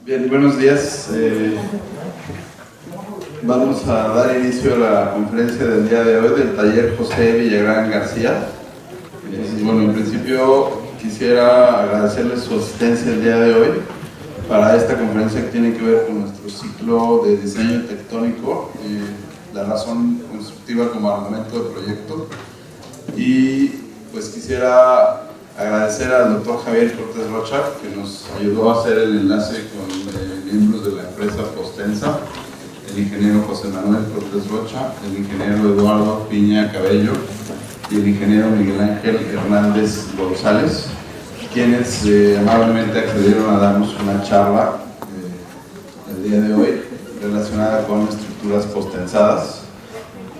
Bien, buenos días. Vamos a dar inicio a la conferencia del día de hoy del taller José Villagrán García. Bueno, en principio quisiera agradecerles su asistencia el día de hoy para esta conferencia que tiene que ver con nuestro ciclo de diseño tectónico, la razón constructiva como argumento de proyecto. Y pues quisiera agradecer al doctor Javier Cortés Rocha, que nos ayudó a hacer el enlace con miembros de la empresa Postensa, el ingeniero José Manuel Cortés Rocha, el ingeniero Eduardo Piña Cabello y el ingeniero Miguel Ángel Hernández González, quienes amablemente accedieron a darnos una charla el día de hoy relacionada con estructuras postensadas.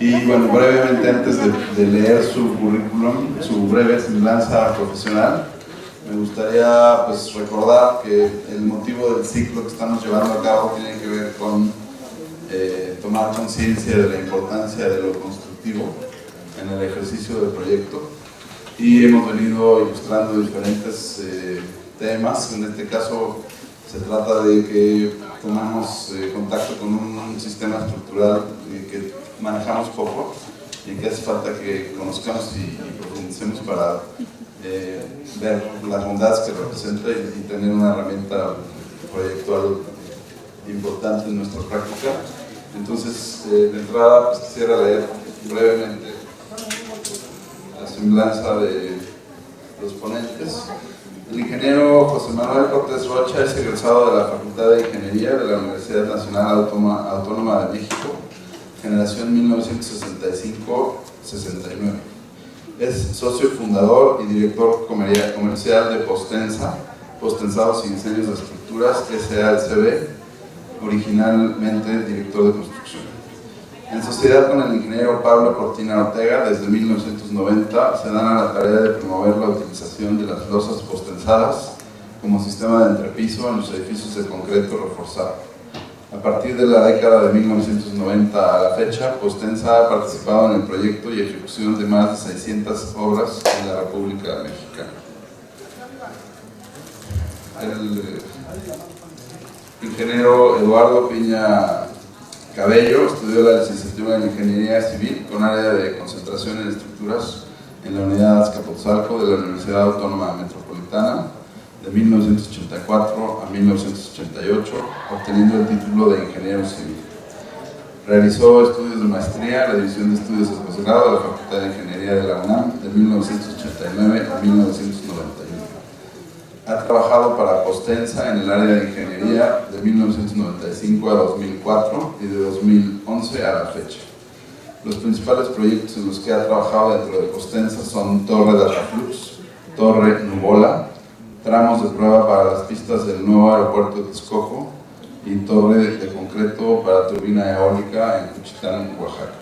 Y bueno, brevemente, antes de leer su currículum, su breve semblanza profesional, me gustaría pues recordar que el motivo del ciclo que estamos llevando a cabo tiene que ver con tomar conciencia de la importancia de lo constructivo en el ejercicio del proyecto, y hemos venido ilustrando diferentes temas. En este caso se trata de que tomamos contacto con un sistema estructural que manejamos poco y que hace falta que conozcamos y profundicemos para ver las bondades que representa y tener una herramienta proyectual importante en nuestra práctica. Entonces, de entrada, pues, quisiera leer brevemente la semblanza de los ponentes. El ingeniero José Manuel Cortés Rocha es egresado de la Facultad de Ingeniería de la Universidad Nacional Autónoma de México, generación 1965-69. Es socio fundador y director comercial de Postensa, Postensados y Diseños de Estructuras, SALCB, originalmente director de construcción. En sociedad con el ingeniero Pablo Cortina Ortega, desde 1990 se dan a la tarea de promover la utilización de las losas postensadas como sistema de entrepiso en los edificios de concreto reforzado. A partir de la década de 1990 a la fecha, Postensa ha participado en el proyecto y ejecución de más de 600 obras en la República Mexicana. El ingeniero Eduardo Piña Cabello estudió la licenciatura en Ingeniería Civil con área de concentración en estructuras en la unidad Azcapotzalco de la Universidad Autónoma Metropolitana de 1984 a 1988, obteniendo el título de ingeniero civil. Realizó estudios de maestría en la División de Estudios de Posgrado de la Facultad de Ingeniería de la UNAM de 1989 a 1991. Ha trabajado para Postensa en el área de ingeniería de 1995 a 2004 y de 2011 a la fecha. Los principales proyectos en los que ha trabajado dentro de Postensa son Torre Dataflux, Torre Nubola, tramos de prueba para las pistas del nuevo aeropuerto de Texcoco y torre de concreto para turbina eólica en Juchitán, Oaxaca.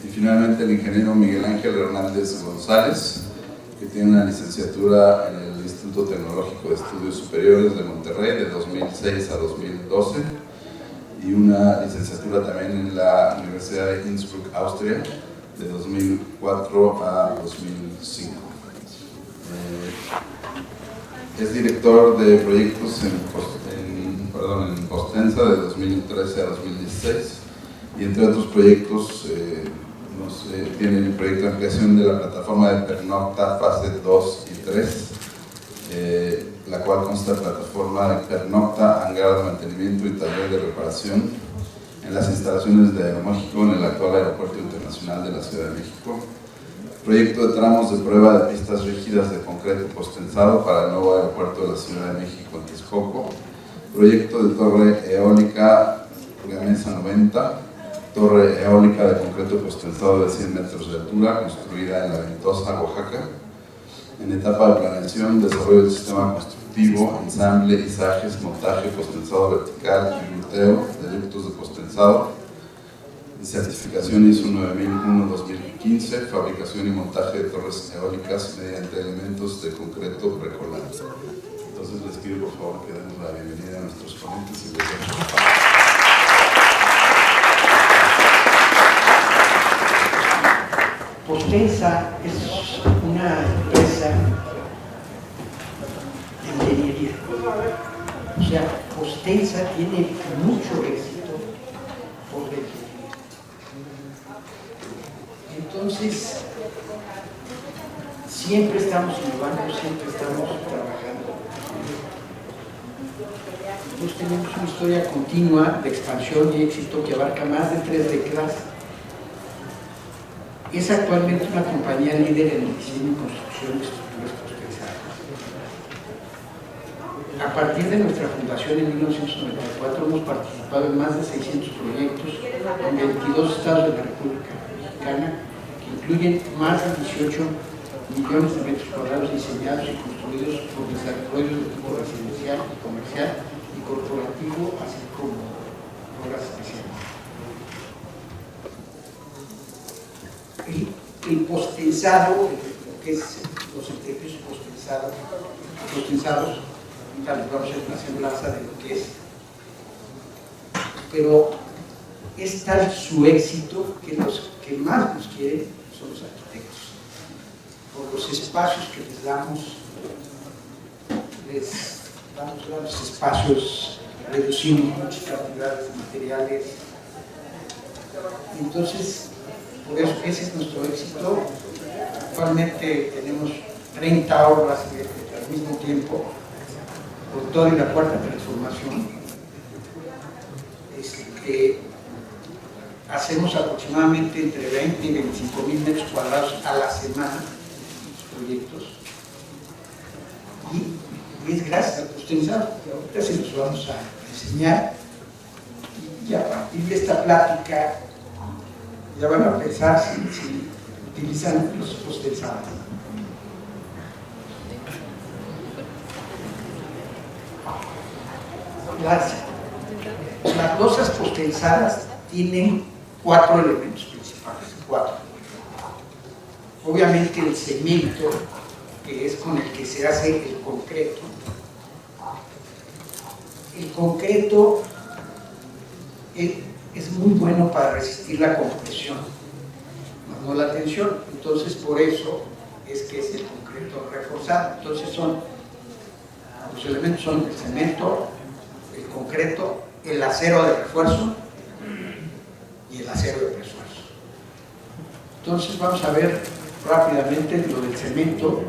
Y finalmente el ingeniero Miguel Ángel Hernández González, que tiene una licenciatura en el Instituto Tecnológico de Estudios Superiores de Monterrey de 2006 a 2012 y una licenciatura también en la Universidad de Innsbruck, Austria, de 2004 a 2005. Es director de proyectos en Postensa de 2013 a 2016, y entre otros proyectos tiene el proyecto de ampliación de la plataforma de pernocta fase 2 y 3, la cual consta de plataforma de pernocta, hangar de mantenimiento y taller de reparación en las instalaciones de Aeroméxico en el actual Aeropuerto Internacional de la Ciudad de México. Proyecto de tramos de prueba de pistas rígidas de concreto postensado para el nuevo aeropuerto de la Ciudad de México en Texcoco. Proyecto de torre eólica Gamesa 90, torre eólica de concreto postensado de 100 metros de altura, construida en La Ventosa, Oaxaca. En etapa de planeación, desarrollo del sistema constructivo, ensamble, izajes, montaje, postensado vertical y gluteo de ductos de postensado. Certificación ISO 9001-2015, fabricación y montaje de torres eólicas mediante elementos de concreto precolado. Entonces les pido por favor que demos la bienvenida a nuestros ponentes y les Postensa es una empresa de ingeniería Tensa tiene mucho éxito por dentro. Entonces, siempre estamos innovando, siempre estamos trabajando. Nosotros tenemos una historia continua de expansión y éxito que abarca más de 3 décadas. Es actualmente una compañía líder en diseño y construcción de estructuras pospensadas. A partir de nuestra fundación en 1994 hemos participado en más de 600 proyectos en 22 estados de la República Mexicana, que incluyen más de 18 millones de metros cuadrados diseñados y construidos por desarrollos de tipo residencial, comercial y corporativo, así como obras especiales. El postensado, lo que es los edificios postensados, tal vez vamos a hacer una semblanza de lo que es, pero es tal su éxito que los que más nos quieren son los arquitectos, por los espacios que les damos grandes espacios, reducimos muchas cantidades de materiales, entonces por eso ese es nuestro éxito. Actualmente tenemos 30 obras al mismo tiempo por toda la cuarta transformación. Hacemos aproximadamente entre 20 y 25 mil metros cuadrados a la semana los proyectos, y es gracias al postensado, que ahorita se los vamos a enseñar, y a partir de esta plática ya van a pensar si utilizan los postensados. Las losas postensadas tienen 4 elementos principales. 4. Obviamente el cemento, que es con el que se hace el concreto. El concreto es muy bueno para resistir la compresión, no la tensión. Entonces, por eso es que es el concreto reforzado. Entonces, los elementos son el cemento, el concreto, el acero de refuerzo y el acero de refuerzo. Entonces, vamos a ver rápidamente lo del cemento,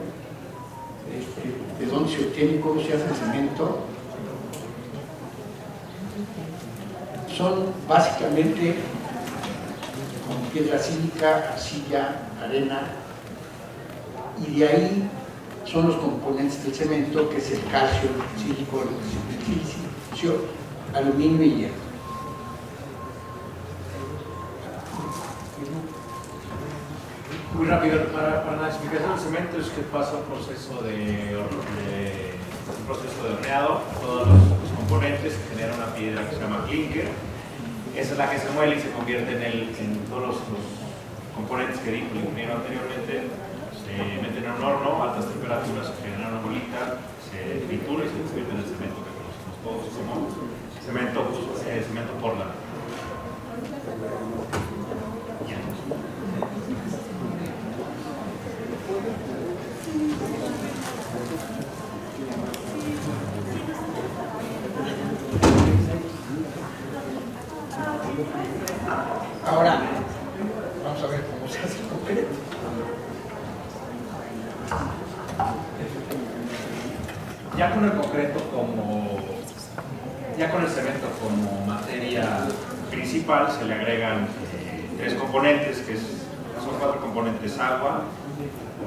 de dónde se obtiene, cómo se hace el cemento. Son básicamente con piedra sílica, arcilla, arena, y de ahí son los componentes del cemento, que es el calcio, el sílico, el silicio, aluminio y hierro. Muy rápido, para la explicación del cemento es que pasa un proceso de horneado, todos los componentes, se genera una piedra que se llama clinker. Esa es la que se muele y se convierte en todos los componentes que dijo el ingeniero anteriormente. Se meten en un horno a altas temperaturas, se genera una bolita, se tritura y se convierte en el cemento que conocemos todos como cemento Portland. Ahora, vamos a ver cómo se hace el concreto. Ya con el concreto ya con el cemento como materia principal se le agregan 3 componentes, son 4 componentes: agua,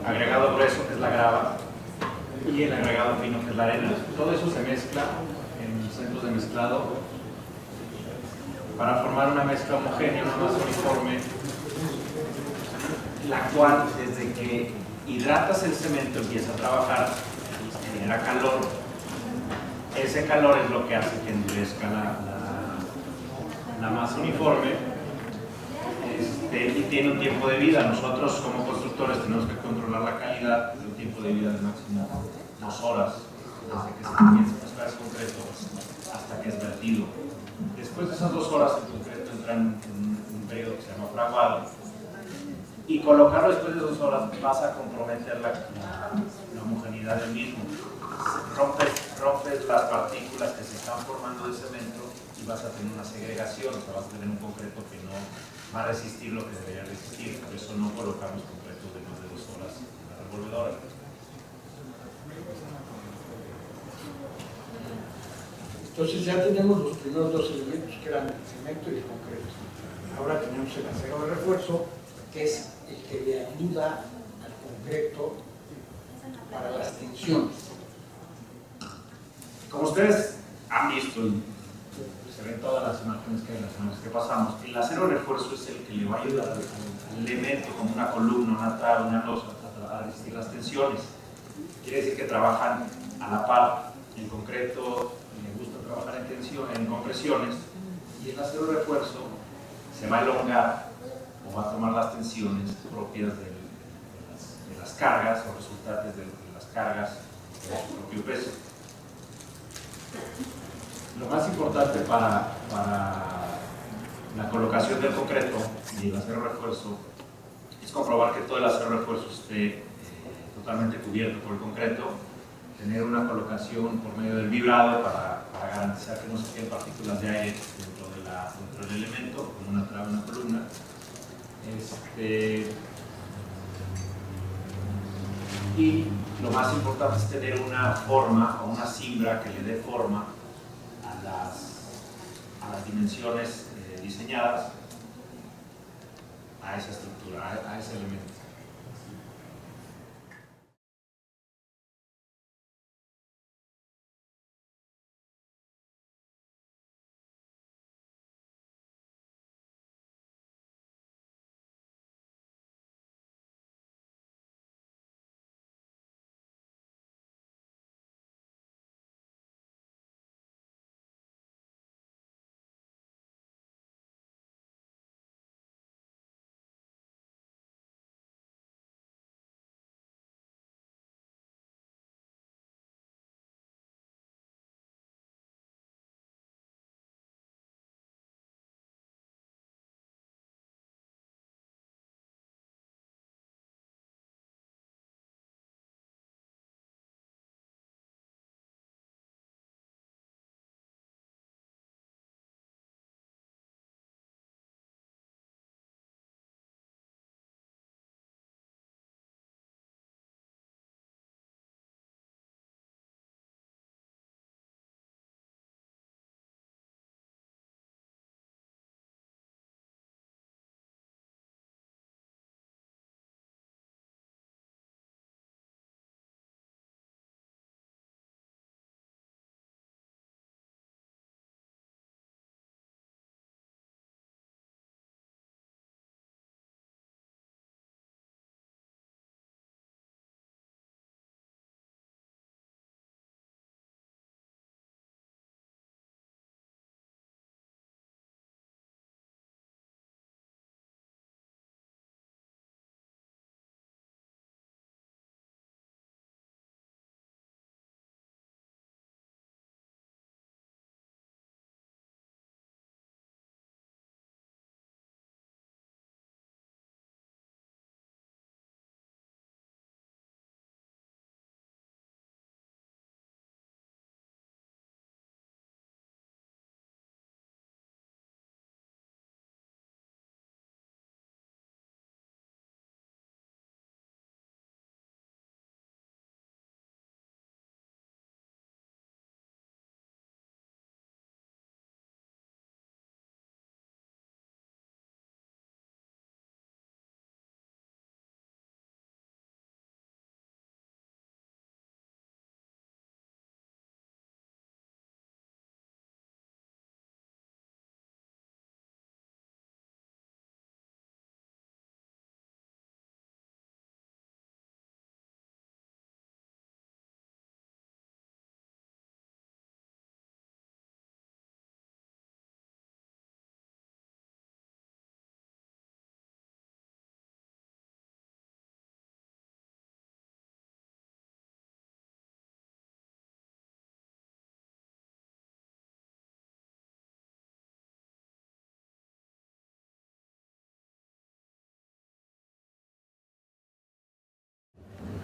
agregado grueso, que es la grava, y el agregado fino, que es la arena. Todo eso se mezcla en centros de mezclado para formar una mezcla homogénea, una masa uniforme, la cual, desde que hidratas el cemento, empieza a trabajar, genera calor. Ese calor es lo que hace que endurezca la masa uniforme, y tiene un tiempo de vida. Nosotros, como constructores, tenemos que controlar la calidad de un tiempo de vida de máximo 2 horas, desde que se comienza a mezclar el concreto hasta que es vertido. Después de esas 2 horas, el concreto entra en un periodo que se llama fraguado, y colocarlo después de 2 horas pasa a comprometer la homogeneidad del mismo. rompes las partículas que se están formando de cemento y vas a tener una segregación, o sea, vas a tener un concreto que no va a resistir lo que debería resistir. Por eso no colocamos concretos de más de 2 horas en la revolvedora. Entonces ya tenemos los primeros 2 elementos, que eran el cemento y el concreto. Ahora tenemos el acero de refuerzo, que es el que le ayuda al concreto para las tensiones. Como ustedes han visto, se ven todas las imágenes que hay, las imágenes que pasamos, el acero de refuerzo es el que le va a ayudar al elemento, como una columna, una traba, una losa, a resistir las tensiones. Quiere decir que trabajan a la par. El concreto le gusta trabajar en tensión, en compresiones, y el acero de refuerzo se va a elongar o va a tomar las tensiones propias de las cargas o resultantes de las cargas de su propio peso. Lo más importante para la colocación del concreto y el acero refuerzo es comprobar que todo el acero refuerzo esté totalmente cubierto por el concreto, tener una colocación por medio del vibrado para garantizar que no se queden partículas de aire dentro del elemento, como una traba, una columna. Y lo más importante es tener una forma o una cimbra que le dé forma a las dimensiones diseñadas, a esa estructura, a ese elemento.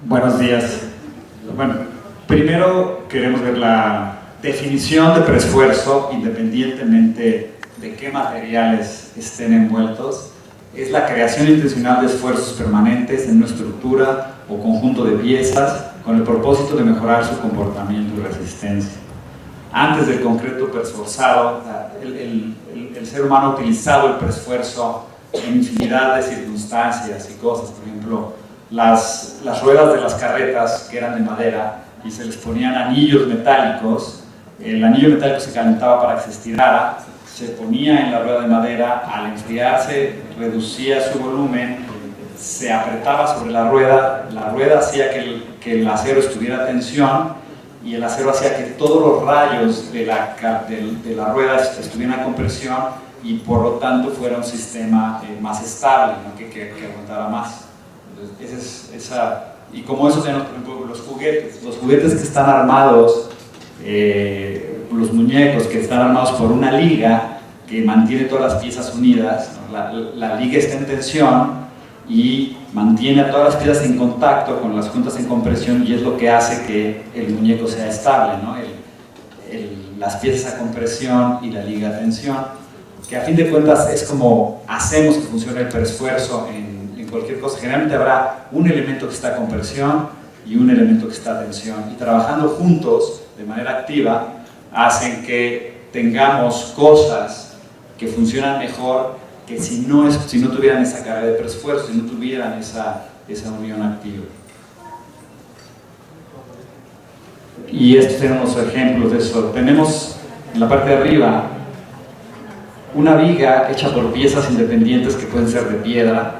Buenos días. Bueno, Primero queremos ver la definición de preesfuerzo, independientemente de qué materiales estén envueltos. Es la creación intencional de esfuerzos permanentes en una estructura o conjunto de piezas con el propósito de mejorar su comportamiento y resistencia. Antes del concreto preesforzado, el ser humano ha utilizado el preesfuerzo en infinidad de circunstancias y cosas. Por ejemplo, las ruedas de las carretas, que eran de madera, y se les ponían anillos metálicos. El anillo metálico se calentaba para que se estirara, se ponía en la rueda de madera, al enfriarse reducía su volumen, se apretaba sobre la rueda hacía que el acero estuviera a tensión, y el acero hacía que todos los rayos de la rueda estuvieran a compresión, y por lo tanto fuera un sistema más estable, ¿no? que aguantara más. Entonces, y como eso tenemos, por ejemplo, los juguetes que están armados, los muñecos que están armados por una liga que mantiene todas las piezas unidas, ¿no? La liga está en tensión y mantiene a todas las piezas en contacto con las juntas en compresión, y es lo que hace que el muñeco sea estable, ¿no? Las piezas a compresión y la liga a tensión, que a fin de cuentas es como hacemos que funcione el preesfuerzo en cualquier cosa. Generalmente habrá un elemento que está a compresión y un elemento que está a tensión, y trabajando juntos de manera activa hacen que tengamos cosas que funcionan mejor que si no tuvieran esa carga de preesfuerzo, si no tuvieran esa unión activa. Y estos tenemos ejemplos de eso. Tenemos en la parte de arriba una viga hecha por piezas independientes que pueden ser de piedra,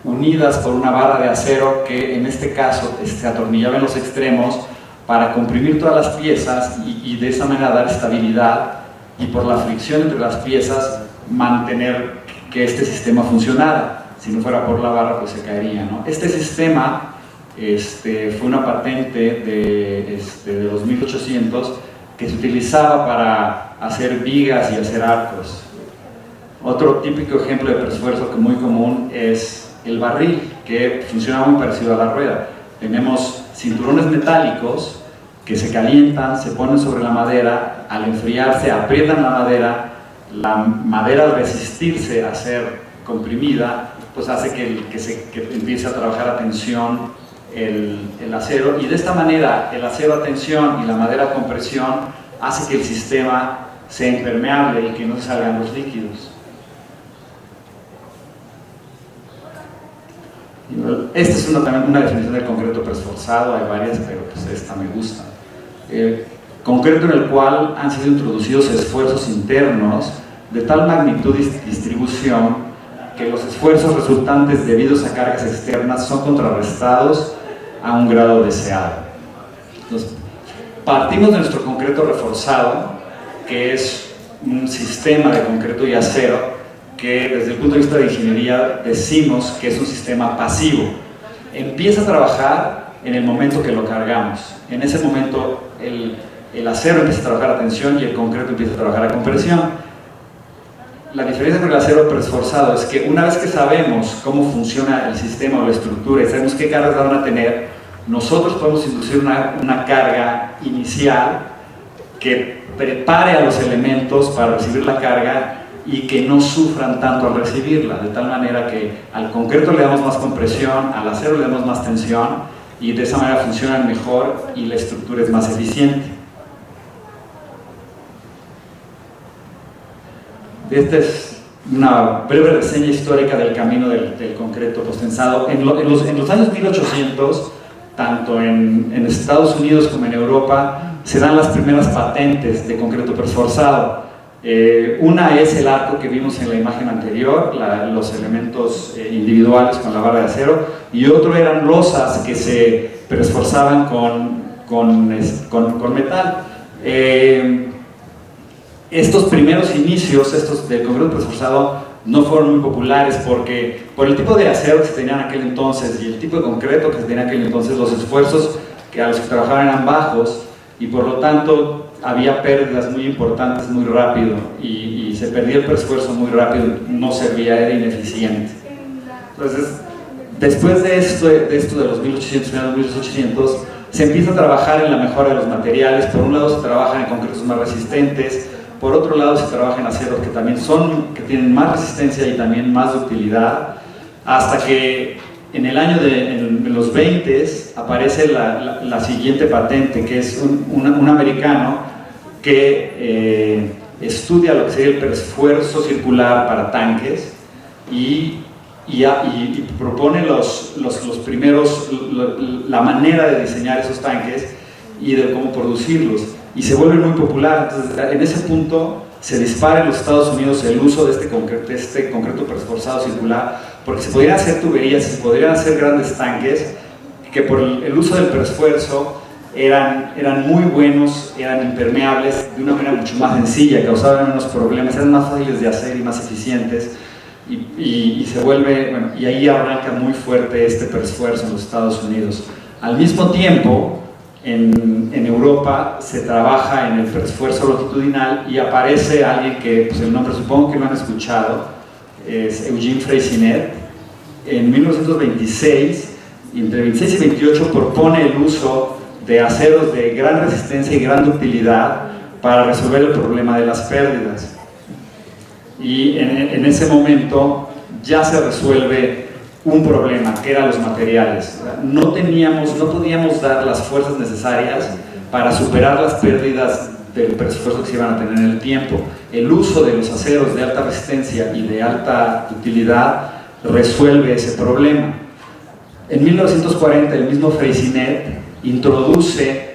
unidas por una barra de acero que en este caso se atornillaba en los extremos para comprimir todas las piezas y de esa manera dar estabilidad, y por la fricción entre las piezas mantener que este sistema funcionara. Si no fuera por la barra, pues se caería, ¿no? Este sistema fue una patente de los 1800 que se utilizaba para hacer vigas y hacer arcos. Otro típico ejemplo de preesfuerzo que muy común es el barril, que funciona muy parecido a la rueda. Tenemos cinturones metálicos que se calientan, se ponen sobre la madera, al enfriarse aprietan la madera al resistirse a ser comprimida, pues hace que empiece a trabajar a tensión el acero, y de esta manera el acero a tensión y la madera a compresión hace que el sistema sea impermeable y que no se salgan los líquidos. Esta es también una definición del concreto preesforzado, hay varias, pero pues esta me gusta. Concreto en el cual han sido introducidos esfuerzos internos de tal magnitud y distribución que los esfuerzos resultantes debidos a cargas externas son contrarrestados a un grado deseado. Entonces, partimos de nuestro concreto reforzado, que es un sistema de concreto y acero que desde el punto de vista de ingeniería decimos que es un sistema pasivo. Empieza a trabajar en el momento que lo cargamos. En ese momento el acero empieza a trabajar a tensión y el concreto empieza a trabajar a compresión. La diferencia con el acero preesforzado es que una vez que sabemos cómo funciona el sistema o la estructura y sabemos qué cargas van a tener, nosotros podemos inducir una carga inicial que prepare a los elementos para recibir la carga y que no sufran tanto al recibirla, de tal manera que al concreto le damos más compresión, al acero le damos más tensión, y de esa manera funcionan mejor y la estructura es más eficiente. Esta es una breve reseña histórica del camino del concreto postensado. En los años 1800, tanto en Estados Unidos como en Europa, se dan las primeras patentes de concreto preesforzado. Una es el arco que vimos en la imagen anterior, los elementos individuales con la barra de acero, y otro eran losas que se preesforzaban con metal. Estos primeros inicios, estos del concreto preesforzado, no fueron muy populares porque por el tipo de acero que se tenía en aquel entonces y el tipo de concreto que se tenía en aquel entonces, los esfuerzos a los que trabajaban eran bajos, y por lo tanto había pérdidas muy importantes muy rápido, y se perdía el preesfuerzo muy rápido, no servía, era ineficiente. Entonces, después de esto de los 1800, se empieza a trabajar en la mejora de los materiales. Por un lado se trabaja en concretos más resistentes, por otro lado se trabaja en aceros que tienen más resistencia y también más ductilidad, hasta que en los 20 aparece la siguiente patente, que es un americano que estudia lo que sería el preesfuerzo circular para tanques y propone la manera de diseñar esos tanques y de cómo producirlos, y se vuelve muy popular. Entonces, en ese punto se dispara en los Estados Unidos el uso de este concreto preesforzado circular, porque se podrían hacer tuberías, se podrían hacer grandes tanques que por el uso del preesfuerzo eran muy buenos, eran impermeables de una manera mucho más sencilla, causaban menos problemas, eran más fáciles de hacer y más eficientes, y se vuelve, bueno, y ahí arranca muy fuerte este preesfuerzo en los Estados Unidos. Al mismo tiempo, en Europa se trabaja en el preesfuerzo longitudinal, y aparece alguien que, pues el nombre supongo que lo han escuchado, es Eugene Freycinet. En 1926, entre 26 y 28, propone el uso de aceros de gran resistencia y gran ductilidad para resolver el problema de las pérdidas. Y en ese momento ya se resuelve un problema, que eran los materiales. No podíamos dar las fuerzas necesarias para superar las pérdidas del preesfuerzo que se iban a tener en el tiempo. El uso de los aceros de alta resistencia y de alta utilidad resuelve ese problema. En 1940, el mismo Freycinet introduce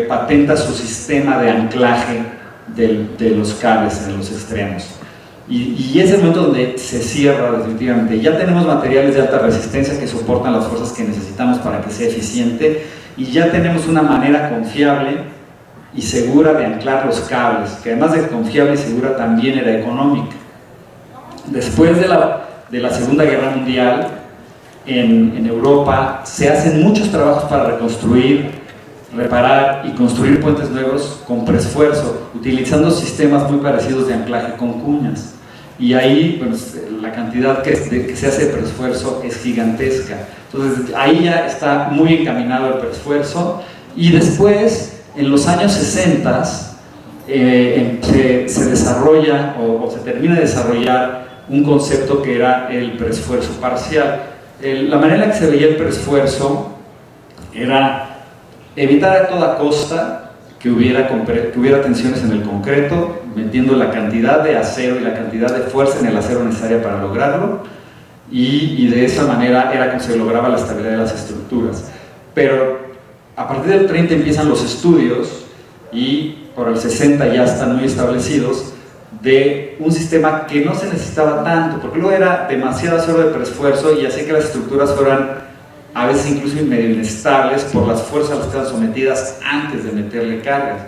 patenta su sistema de anclaje de los cables en los extremos. Y es el momento donde se cierra definitivamente. Ya tenemos materiales de alta resistencia que soportan las fuerzas que necesitamos para que sea eficiente, y ya tenemos una manera confiable y segura de anclar los cables, que además de confiable y segura también era económica. Después de la Segunda Guerra Mundial, en Europa se hacen muchos trabajos para reconstruir, reparar y construir puentes nuevos con preesfuerzo, utilizando sistemas muy parecidos de anclaje con cuñas. Y ahí, pues, la cantidad que se hace de preesfuerzo es gigantesca. Entonces ahí ya está muy encaminado el preesfuerzo, y después, en los años 60, se desarrolla o se termina de desarrollar un concepto que era el preesfuerzo parcial. La manera en que se veía el preesfuerzo era evitar a toda costa que hubiera tensiones en el concreto, metiendo la cantidad de acero y la cantidad de fuerza en el acero necesaria para lograrlo, y de esa manera era como se lograba la estabilidad de las estructuras. Pero a partir del 30 empiezan los estudios, y por el 60 ya están muy establecidos, de un sistema que no se necesitaba tanto, porque luego era demasiado acero de preesfuerzo y hacía que las estructuras fueran a veces incluso medio inestables por las fuerzas a las que estaban sometidas antes de meterle cargas.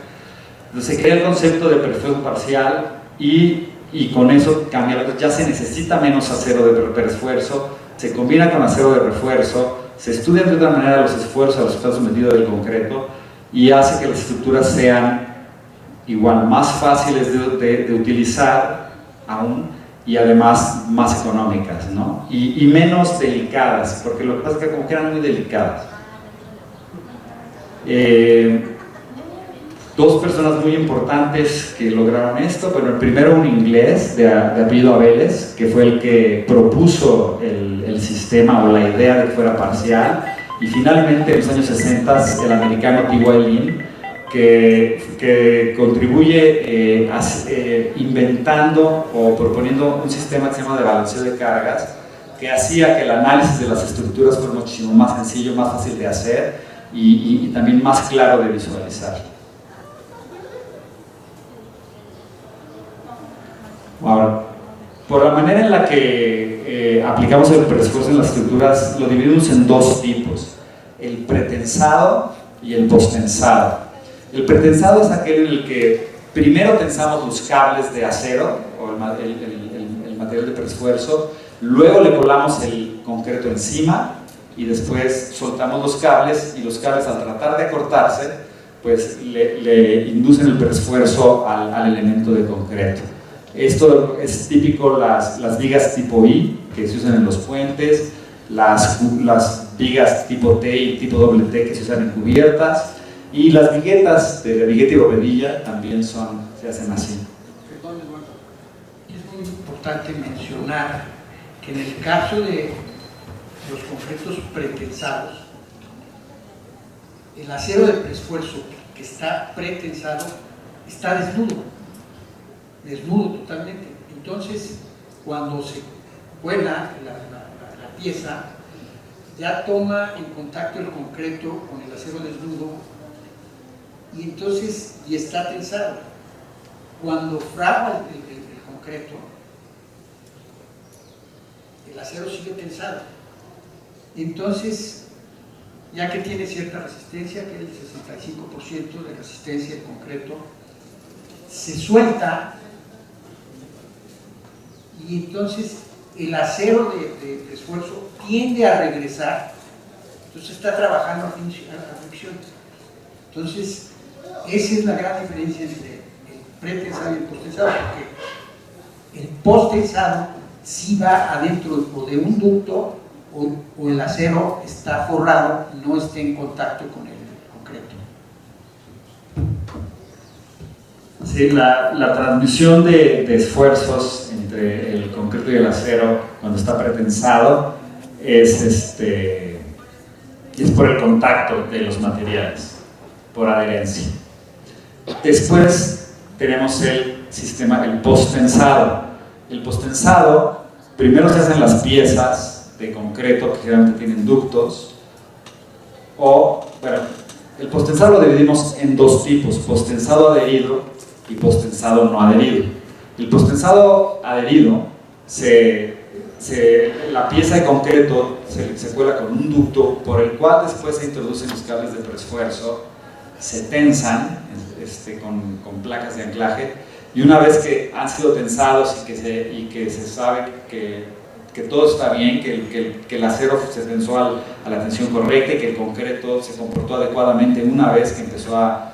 Entonces se crea el concepto de preesfuerzo parcial, y con eso cambia. Ya se necesita menos acero de preesfuerzo, se combina con acero de refuerzo, se estudian de otra manera los esfuerzos a los que está sometido el concreto, y hace que las estructuras sean igual más fáciles de utilizar aún, y además más económicas, ¿no? Y menos delicadas, porque lo que pasa es que como que eran muy delicadas. Dos personas muy importantes que lograron esto. Bueno, el primero, un inglés de apellido Abeles, que fue el que propuso el sistema o la idea de que fuera parcial, y finalmente en los años 60 el americano T.Y. Lin, que contribuye inventando o proponiendo un sistema que se llama de balanceo de cargas, que hacía que el análisis de las estructuras fuera muchísimo más sencillo, más fácil de hacer, y también más claro de visualizar. Ahora, por la manera en la que aplicamos el preesfuerzo en las estructuras, lo dividimos en dos tipos: el pretensado y el posttensado. El pretensado es aquel en el que primero tensamos los cables de acero o el material de preesfuerzo, luego le colamos el concreto encima, y después soltamos los cables, y los cables, al tratar de cortarse, pues le inducen el preesfuerzo al elemento de concreto. Esto es típico, las vigas tipo I que se usan en los puentes, las vigas tipo T y tipo doble T que se usan en cubiertas, y las viguetas de vigueta y bovedilla también se hacen así. Perdón, Eduardo. Es muy importante mencionar que en el caso de los concretos pretensados, el acero de preesfuerzo que está pretensado está desnudo totalmente. Entonces, cuando se cuela la pieza, ya toma en contacto el concreto con el acero desnudo y entonces está tensado. Cuando fragua el concreto, el acero sigue tensado. Entonces, ya que tiene cierta resistencia, que es el 65% de resistencia del concreto, se suelta y entonces el acero de esfuerzo tiende a regresar, entonces está trabajando a fricción. Entonces, esa es la gran diferencia entre el pretensado y el posttensado, porque el posttensado sí va adentro o de un ducto o el acero está forrado, no está en contacto con el concreto. Sí, la transmisión de esfuerzos entre el concreto y el acero cuando está pretensado es por el contacto de los materiales, por adherencia. Después tenemos el sistema, el posttensado. El posttensado, primero se hacen las piezas de concreto que generalmente tienen ductos, el posttensado lo dividimos en dos tipos: posttensado adherido y posttensado no adherido. El posttensado adherido, la pieza de concreto se cuela con un ducto por el cual después se introducen los cables de preesfuerzo, se tensan con placas de anclaje, y una vez que han sido tensados y que se sabe que todo está bien, que el acero se tensó a la tensión correcta y que el concreto se comportó adecuadamente una vez que empezó a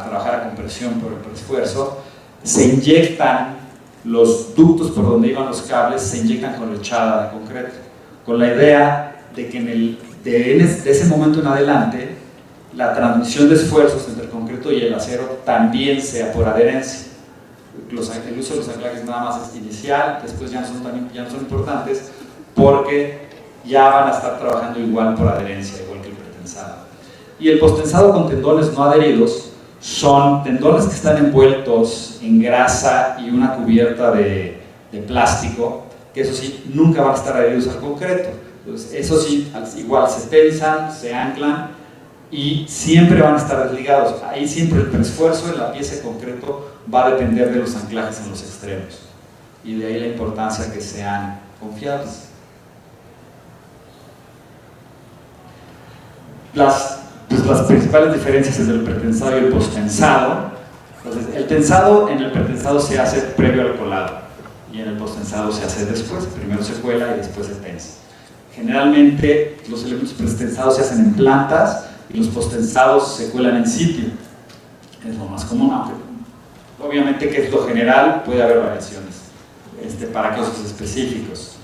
trabajar a compresión por el preesfuerzo, se inyectan los ductos por donde iban los cables, se inyectan con lechada de concreto, con la idea de que de ese momento en adelante la transmisión de esfuerzos entre el concreto y el acero también sea por adherencia. El uso de los anclajes nada más es inicial, después ya no son importantes, porque ya van a estar trabajando igual por adherencia, igual que el pretensado. Y el posttensado con tendones no adheridos son tendones que están envueltos en grasa y una cubierta de plástico, que eso sí, nunca van a estar adheridos al concreto. Entonces, eso sí, igual se tensan, se anclan y siempre van a estar desligados. Ahí siempre el preesfuerzo en la pieza de concreto va a depender de los anclajes en los extremos, y de ahí la importancia que sean confiables. Las principales diferencias entre el pretensado y el posttensado. Entonces, el tensado en el pretensado se hace previo al colado y en el posttensado se hace después. Primero se cuela y después se tensa. Generalmente los elementos pretensados se hacen en plantas y los posttensados se cuelan en sitio. Es lo más común, aunque obviamente, que es lo general, puede haber variaciones para casos específicos.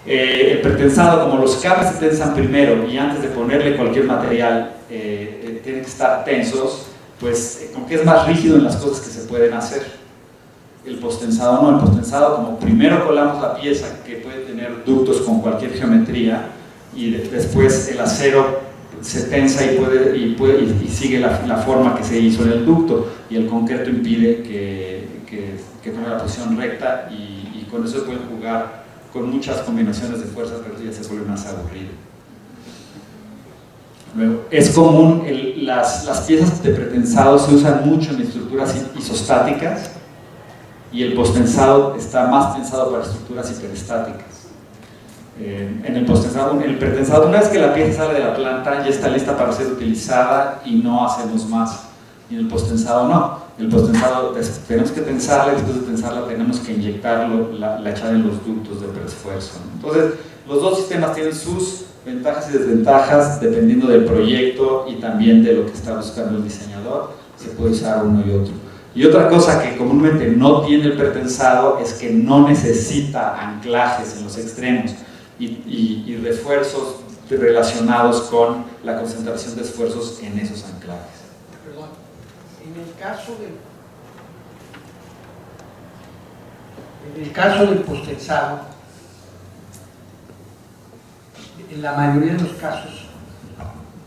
El pretensado, como los cables se tensan primero y antes de ponerle cualquier material tienen que estar tensos, pues como que es más rígido en las cosas que se pueden hacer. El posttensado no, el posttensado, como primero colamos la pieza que puede tener ductos con cualquier geometría y después el acero se tensa y sigue la forma que se hizo en el ducto, y el concreto impide que tome la posición recta, y con eso pueden jugar con muchas combinaciones de fuerzas, pero ya se vuelve más aburrido. Luego, es común, las piezas de pretensado se usan mucho en estructuras isostáticas, y el posttensado está más pensado para estructuras hiperestáticas. En el pretensado, una vez que la pieza sale de la planta, ya está lista para ser utilizada y no hacemos más. Y en el posttensado no. El posttensado tenemos que tensarla, y después de tensarla tenemos que inyectarlo, la echar en los ductos de preesfuerzo. Entonces, los dos sistemas tienen sus ventajas y desventajas dependiendo del proyecto y también de lo que está buscando el diseñador. Se puede usar uno y otro. Y otra cosa que comúnmente no tiene el pretensado es que no necesita anclajes en los extremos y refuerzos relacionados con la concentración de esfuerzos en esos anclajes. Perdón, en el caso del postensado, en la mayoría de los casos,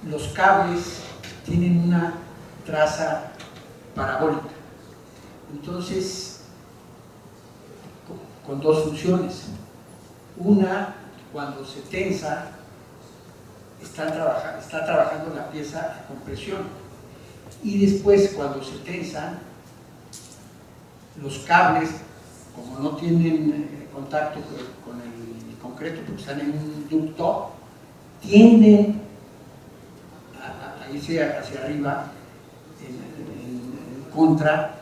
los cables tienen una traza parabólica. Entonces, con dos funciones. Una, cuando se tensa, está trabajando la pieza a compresión. Y después, cuando se tensan, los cables, como no tienen contacto con el concreto, porque están en un ducto, tienden a irse hacia arriba en contra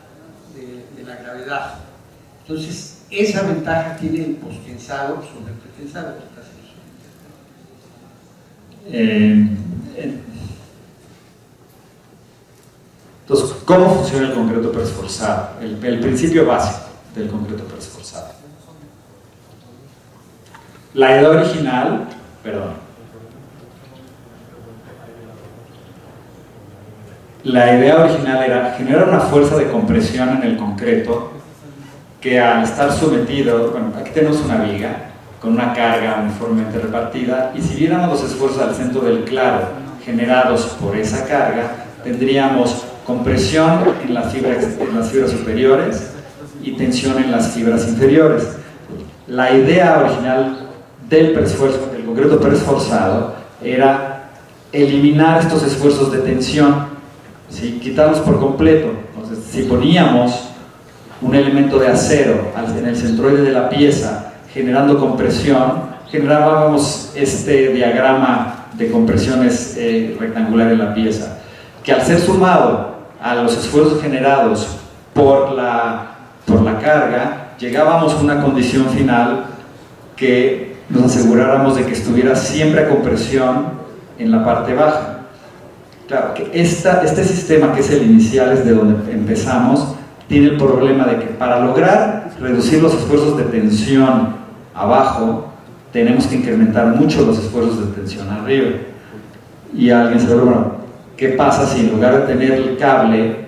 de la gravedad. Entonces, esa ventaja tiene el postensado sobre el pretensado. Entonces, ¿cómo funciona el concreto preesforzado? El principio básico del concreto preesforzado. La idea original, la idea original era generar una fuerza de compresión en el concreto que al estar sometido, bueno, aquí tenemos una viga con una carga uniformemente repartida, y si viéramos los esfuerzos al centro del claro generados por esa carga, tendríamos compresión en las fibras superiores y tensión en las fibras inferiores. La idea original del preesfuerzo, del concreto preesforzado, era eliminar estos esfuerzos de tensión, ¿sí? Quitarlos por completo. Entonces, si poníamos un elemento de acero en el centroide de la pieza generando compresión, generábamos este diagrama de compresiones rectangular en la pieza, que al ser sumado a los esfuerzos generados por la carga, llegábamos a una condición final que nos aseguráramos de que estuviera siempre a compresión en la parte baja. Claro, que este sistema, que es el inicial, es de donde empezamos, tiene el problema de que para lograr reducir los esfuerzos de tensión abajo, tenemos que incrementar mucho los esfuerzos de tensión arriba. Y alguien se pregunta, bueno, ¿qué pasa si en lugar de tener el cable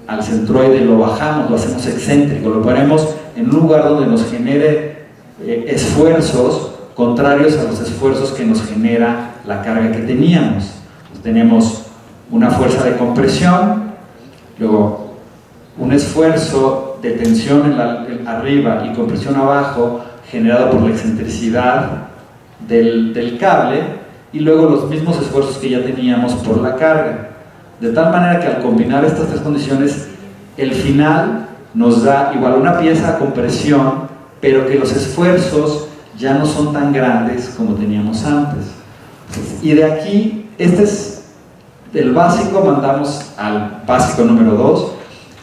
al centroide lo bajamos, lo hacemos excéntrico, lo ponemos en un lugar donde nos genere esfuerzos contrarios a los esfuerzos que nos genera la carga que teníamos? Pues tenemos una fuerza de compresión, luego un esfuerzo de tensión arriba y compresión abajo generado por la excentricidad del cable, y luego los mismos esfuerzos que ya teníamos por la carga, de tal manera que al combinar estas tres condiciones, el final nos da igual una pieza a compresión, pero que los esfuerzos ya no son tan grandes como teníamos antes. Y de aquí, este es del básico, mandamos al básico número 2,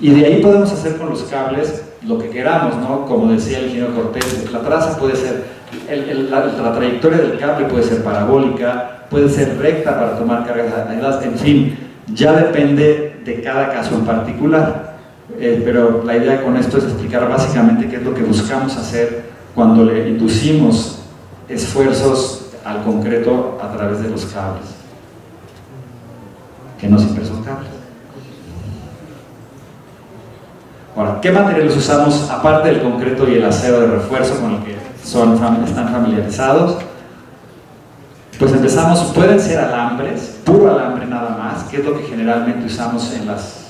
y de ahí podemos hacer con los cables lo que queramos, ¿no? Como decía el ingeniero Cortés, la traza puede ser, la trayectoria del cable puede ser parabólica, puede ser recta para tomar cargas aisladas, en fin, ya depende de cada caso en particular. Pero la idea con esto es explicar básicamente qué es lo que buscamos hacer cuando le inducimos esfuerzos al concreto a través de los cables, que no siempre son cables. Ahora, ¿qué materiales usamos aparte del concreto y el acero de refuerzo con el que están familiarizados? Pues empezamos, pueden ser alambres, puro alambre nada más, que es lo que generalmente usamos en las...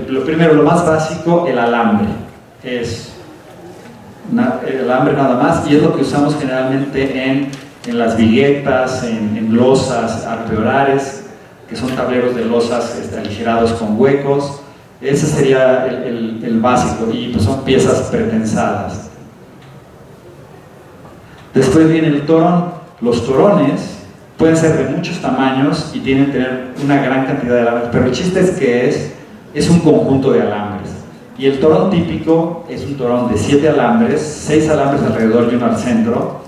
Lo primero, lo más básico, el alambre. Es el alambre nada más, y es lo que usamos generalmente en las viguetas, en losas alveolares, que son tableros de losas aligerados con huecos. Ese sería el básico, y pues son piezas pretensadas. Después viene el torón. Los torones pueden ser de muchos tamaños y tienen que tener una gran cantidad de alambres, pero el chiste es que es un conjunto de alambres. Y el torón típico es un torón de 7 alambres, 6 alambres alrededor y uno al centro,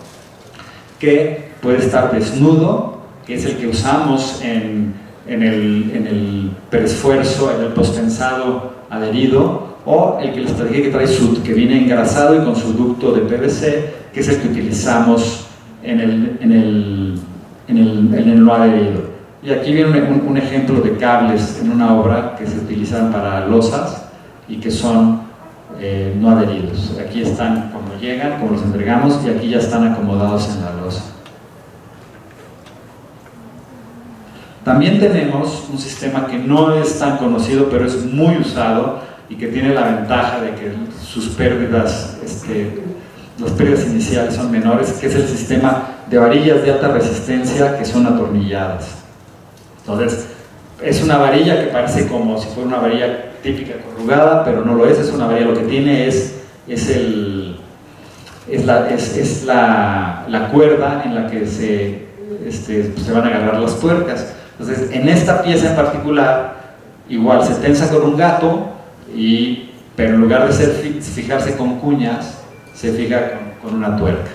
que puede estar desnudo, que es el que usamos en el preesfuerzo, en el postensado adherido, o el que les platiqué que trae que viene engrasado y con su ducto de PVC, que es el que utilizamos en el no adherido. Y aquí viene un ejemplo de cables en una obra que se utilizan para losas y que son no adheridos. Aquí están como llegan, como los entregamos, y aquí ya están acomodados en la losa. También tenemos un sistema que no es tan conocido, pero es muy usado y que tiene la ventaja de que sus pérdidas, las pérdidas iniciales son menores, que es el sistema de varillas de alta resistencia que son atornilladas. Entonces, es una varilla que parece como si fuera una varilla típica corrugada, pero no lo es una varilla, lo que tiene es la cuerda en la que se van a agarrar las tuercas. Entonces, en esta pieza en particular, igual se tensa con un gato, pero en lugar de fijarse con cuñas, se fija con una tuerca.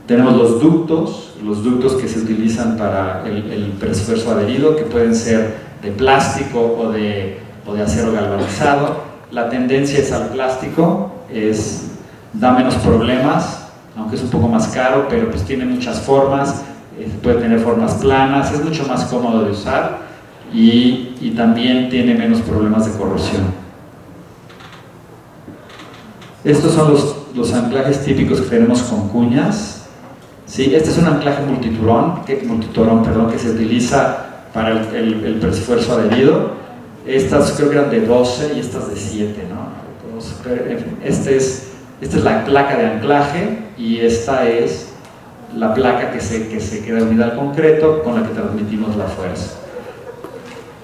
Tenemos los ductos que se utilizan para el preesfuerzo adherido, que pueden ser de plástico o de acero galvanizado. La tendencia es al plástico, da menos problemas, aunque es un poco más caro, pero pues tiene muchas formas, puede tener formas planas, es mucho más cómodo de usar y también tiene menos problemas de corrosión. Estos son los anclajes típicos que tenemos con cuñas. Sí, este es un anclaje multitorón que se utiliza para el preesfuerzo adherido. Estas creo que eran de 12 y estas de 7, ¿no? Esta es la placa de anclaje y esta es la placa que se queda unida al concreto con la que transmitimos la fuerza.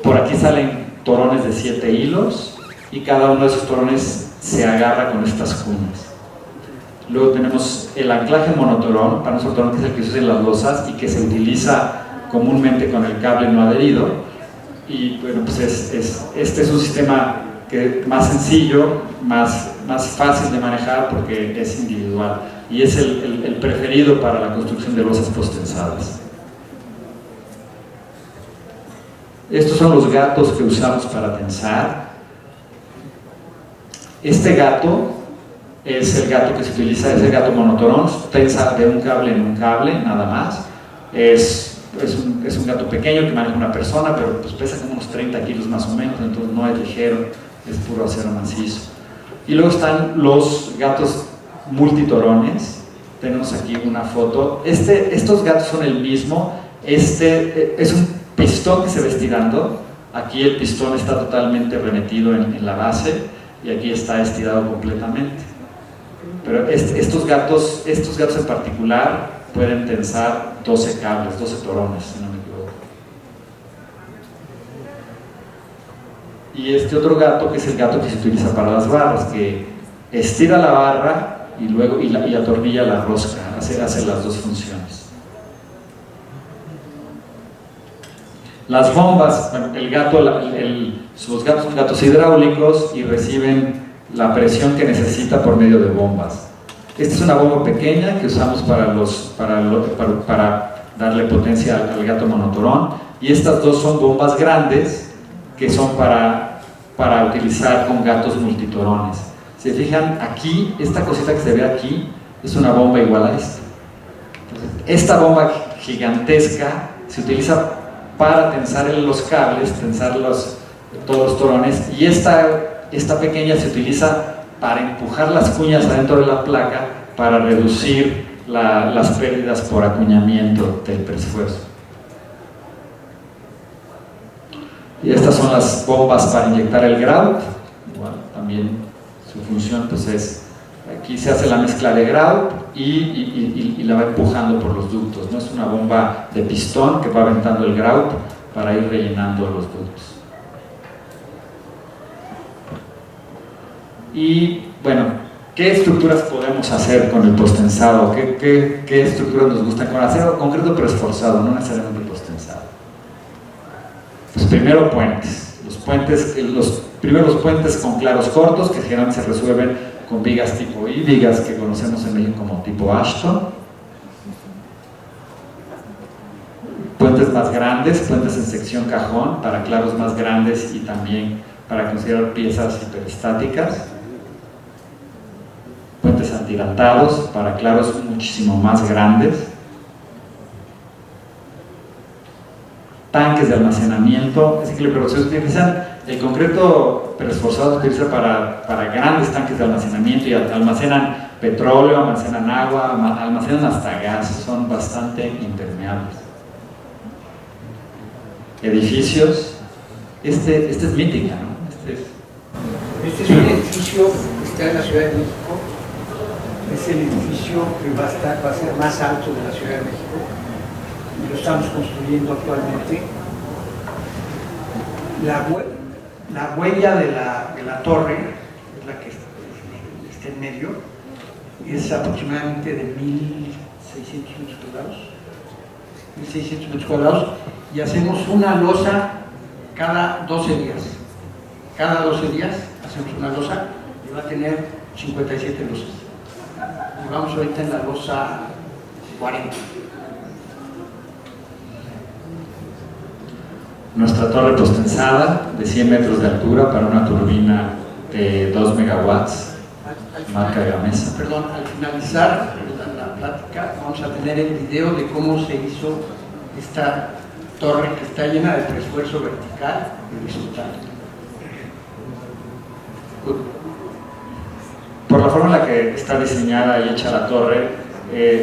Por aquí salen torones de 7 hilos y cada uno de esos torones se agarra con estas cuñas. Luego tenemos el anclaje monotorón, para nosotros torón, que es el que se usa en las losas y que se utiliza comúnmente con el cable no adherido. Y bueno, pues este es un sistema más sencillo, más fácil de manejar porque es individual y es el preferido para la construcción de losas postensadas. Estos son los gatos que usamos para tensar. Este gato es el gato que se utiliza, es el gato monotorón, tensa de un cable en un cable, nada más. Es un gato pequeño que maneja una persona, pero pues pesa como unos 30 kilos más o menos, entonces no es ligero, es puro acero macizo. Y luego están los gatos multitorones. Tenemos aquí una foto. Estos gatos son el mismo. Es un pistón que se va estirando. Aquí el pistón está totalmente remetido en la base y aquí está estirado completamente. Pero estos gatos en particular pueden tensar 12 cables, 12 torones, si no me equivoco. Y este otro gato, que es el gato que se utiliza para las barras, que estira la barra y luego y atornilla la rosca, hace las dos funciones. Las bombas, los gatos son gatos hidráulicos y reciben la presión que necesita por medio de bombas. Esta es una bomba pequeña que usamos para darle potencia al gato monotorón, y estas dos son bombas grandes que son para utilizar con gatos multitorones. Se fijan aquí, esta cosita que se ve aquí es una bomba igual a esta. Entonces, esta bomba gigantesca se utiliza para tensar los cables, tensar todos los torones, y esta pequeña se utiliza para empujar las cuñas adentro de la placa para reducir las pérdidas por acuñamiento del preesfuerzo. Y estas son las bombas para inyectar el grout. Bueno, también su función pues es, aquí se hace la mezcla de grout y la va empujando por los ductos, ¿no? Es una bomba de pistón que va aventando el grout para ir rellenando los ductos. Y bueno, ¿qué estructuras podemos hacer con el postensado? ¿Qué estructuras nos gustan con acero concreto pero esforzado, no necesariamente postensado? Pues primero puentes. Los puentes con claros cortos, que generalmente se resuelven con vigas tipo I, vigas que conocemos en México como tipo Ashton. Puentes más grandes, puentes en sección cajón, para claros más grandes y también para considerar piezas hiperestáticas. Puentes hidratados para claros muchísimo más grandes. Tanques de almacenamiento, es decir, pero se utilizan, el concreto preesforzado se utiliza para grandes tanques de almacenamiento y almacenan petróleo, almacenan agua, almacenan hasta gas, son bastante impermeables. Edificios, este es mítica, ¿no? Este es un edificio que está en la Ciudad de México, es el edificio que va a ser más alto de la Ciudad de México, y lo estamos construyendo actualmente. La huella de la torre, es la que está en medio, es aproximadamente de 1.600 metros cuadrados. 1.600 metros cuadrados, y hacemos una losa cada 12 días. Cada 12 días hacemos una losa y va a tener 57 losas. Y vamos ahorita en la losa 40. Nuestra torre postensada de 100 metros de altura para una turbina de 2 megawatts, marca Gamesa. Perdón, al finalizar la plática vamos a tener el video de cómo se hizo esta torre que está llena de preesfuerzo vertical y horizontal. Por la forma en la que está diseñada y hecha la torre,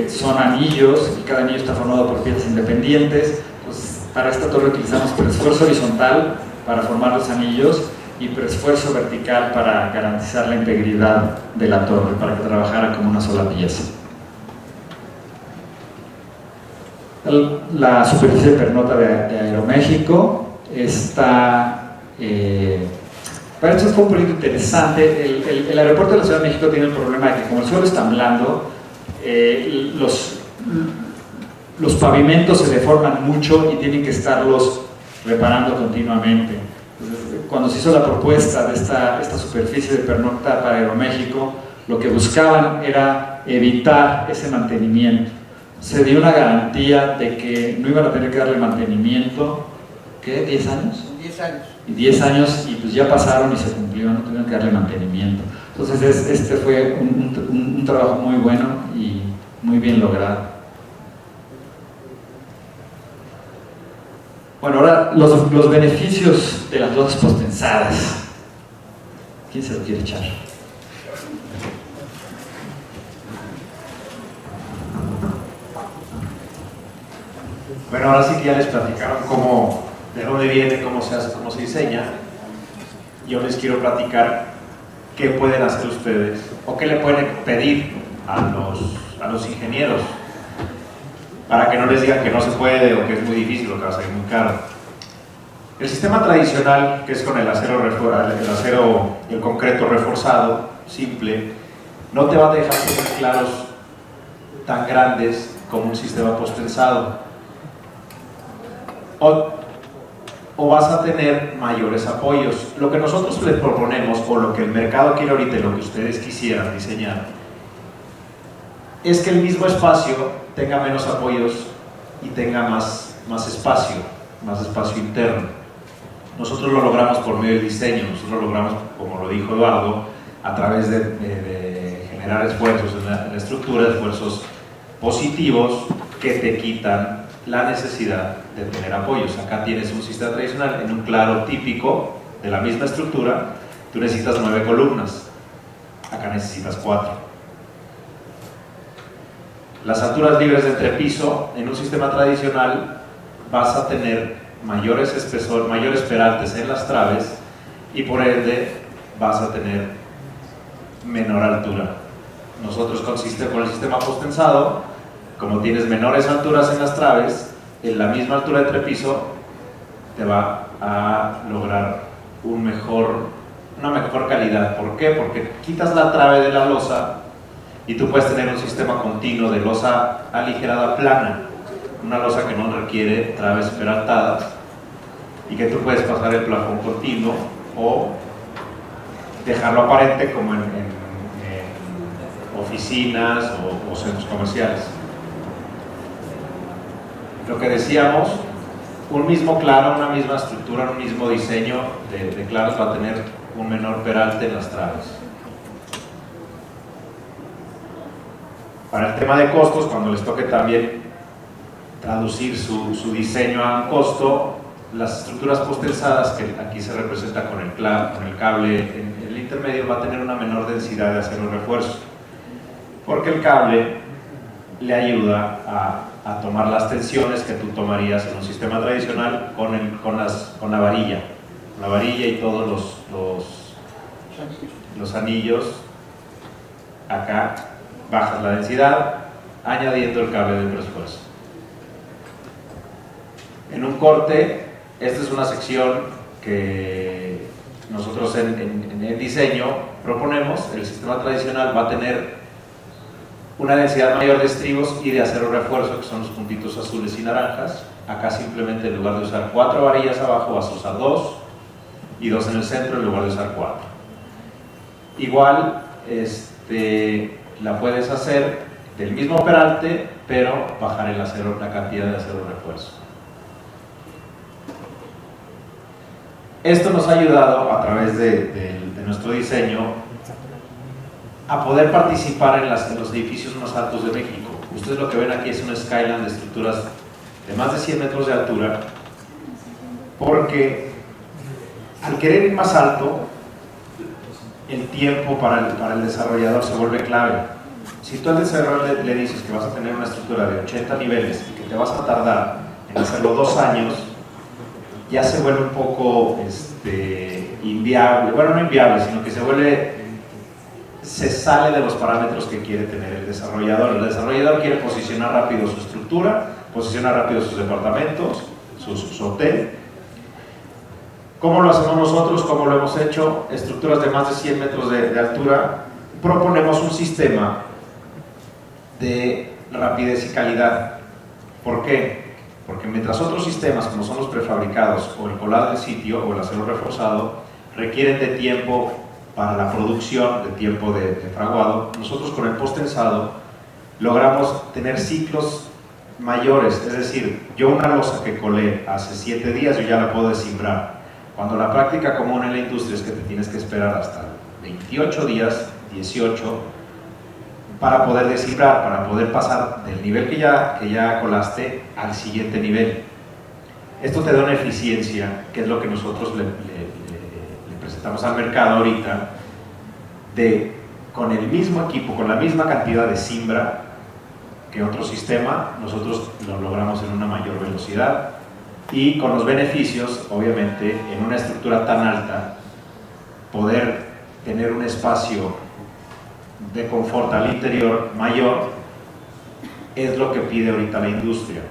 son anillos y cada anillo está formado por piezas independientes. Pues, para esta torre utilizamos preesfuerzo horizontal para formar los anillos y preesfuerzo vertical para garantizar la integridad de la torre, para que trabajara como una sola pieza. La superficie de pernota de Aeroméxico está... para esto fue un proyecto interesante. El aeropuerto de la Ciudad de México tiene el problema de que como el suelo es tan blando, los pavimentos se deforman mucho y tienen que estarlos reparando continuamente. Entonces, cuando se hizo la propuesta de esta superficie de pernocta para Aeroméxico, lo que buscaban era evitar ese mantenimiento. Se dio una garantía de que no iban a tener que darle mantenimiento, ¿qué? ¿10 años? 10 años. Y 10 años, y pues ya pasaron y se cumplió, no tuvieron que darle mantenimiento. Entonces este fue un trabajo muy bueno y muy bien logrado. Bueno, ahora los beneficios de las losas postensadas. ¿Quién se lo quiere echar? Bueno, ahora sí que ya les platicaron de dónde viene, cómo se hace, cómo se diseña. Yo les quiero platicar qué pueden hacer ustedes o qué le pueden pedir a los ingenieros para que no les digan que no se puede o que es muy difícil o que va a salir muy caro. El sistema tradicional, que es con el acero y el concreto reforzado, simple, no te va a dejar tener claros tan grandes como un sistema postensado. O vas a tener mayores apoyos. Lo que nosotros les proponemos, o lo que el mercado quiere ahorita y lo que ustedes quisieran diseñar, es que el mismo espacio tenga menos apoyos y tenga más espacio interno. Nosotros lo logramos por medio del diseño, nosotros lo logramos, como lo dijo Eduardo, a través de generar esfuerzos en la estructura, esfuerzos positivos que te quitan la necesidad de tener apoyos. Acá tienes un sistema tradicional en un claro típico de la misma estructura, tú necesitas 9 columnas, acá necesitas 4. Las alturas libres de entrepiso en un sistema tradicional vas a tener mayores peraltes en las traves y por ende vas a tener menor altura. Nosotros con el sistema postensado, como tienes menores alturas en las traves, en la misma altura de entrepiso te va a lograr una mejor calidad. ¿Por qué? Porque quitas la trave de la losa y tú puedes tener un sistema continuo de losa aligerada plana, una losa que no requiere traves peraltadas y que tú puedes pasar el plafón continuo o dejarlo aparente como en oficinas o centros comerciales. Lo que decíamos, un mismo claro, una misma estructura, un mismo diseño de claros va a tener un menor peralte en las traves. Para el tema de costos, cuando les toque también traducir su diseño a un costo, las estructuras postensadas, que aquí se representa con el cable en el intermedio, va a tener una menor densidad de acero refuerzo, porque el cable le ayuda a tomar las tensiones que tú tomarías en un sistema tradicional con la varilla y todos los anillos. Acá bajas la densidad añadiendo el cable de preesfuerzo. En un corte, esta es una sección que nosotros en el diseño proponemos. El sistema tradicional va a tener una densidad mayor de estribos y de acero refuerzo, que son los puntitos azules y naranjas. Acá simplemente en lugar de usar 4 varillas abajo vas a usar 2 y 2 en el centro en lugar de usar 4. Igual la puedes hacer del mismo peralte, pero bajar la cantidad de acero refuerzo. Esto nos ha ayudado a través de nuestro diseño a poder participar en los edificios más altos de México. Ustedes lo que ven aquí es un skyline de estructuras de más de 100 metros de altura, porque al querer ir más alto, el tiempo para el desarrollador se vuelve clave. Si tú al desarrollador le dices que vas a tener una estructura de 80 niveles y que te vas a tardar en hacerlo 2 años, ya se vuelve un poco inviable. Bueno, no inviable, sino que se sale de los parámetros que quiere tener el desarrollador. El desarrollador quiere posicionar rápido su estructura, posicionar rápido sus departamentos, su hotel. ¿Cómo lo hacemos nosotros? ¿Cómo lo hemos hecho? Estructuras de más de 100 metros de altura. Proponemos un sistema de rapidez y calidad. ¿Por qué? Porque mientras otros sistemas, como son los prefabricados o el colado en sitio o el acero reforzado, requieren de tiempo para la producción, de tiempo de fraguado, nosotros con el postensado logramos tener ciclos mayores. Es decir, yo una losa que colé hace 7 días, yo ya la puedo descimbrar. Cuando la práctica común en la industria es que te tienes que esperar hasta 28 días, 18, para poder descifrar, para poder pasar del nivel que ya colaste al siguiente nivel. Esto te da una eficiencia, que es lo que nosotros le presentamos al mercado ahorita, con el mismo equipo, con la misma cantidad de cimbra que otro sistema, nosotros lo logramos en una mayor velocidad y con los beneficios, obviamente, en una estructura tan alta, poder tener un espacio de confort al interior mayor es lo que pide ahorita la industria.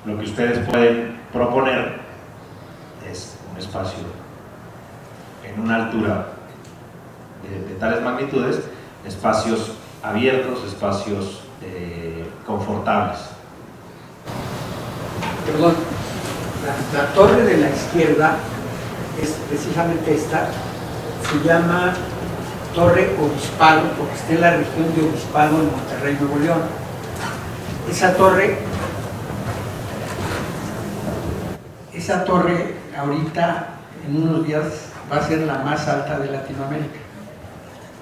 Lo que ustedes pueden proponer es un espacio en una altura de tales magnitudes, espacios abiertos, espacios confortables. Perdón, la torre de la izquierda es precisamente esta, se llama Torre Obispado, porque está en la región de Obispado, en Monterrey, Nuevo León. Esa torre ahorita, en unos días, va a ser la más alta de Latinoamérica.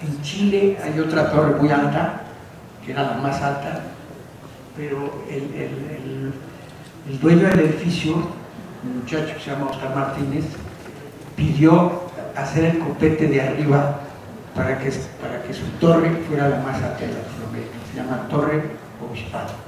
En Chile hay otra torre muy alta, que era la más alta, pero el dueño del edificio, un muchacho que se llama Oscar Martínez, pidió hacer el copete de arriba para que su torre fuera la más alta de Latinoamérica. Se llama Torre Obispado.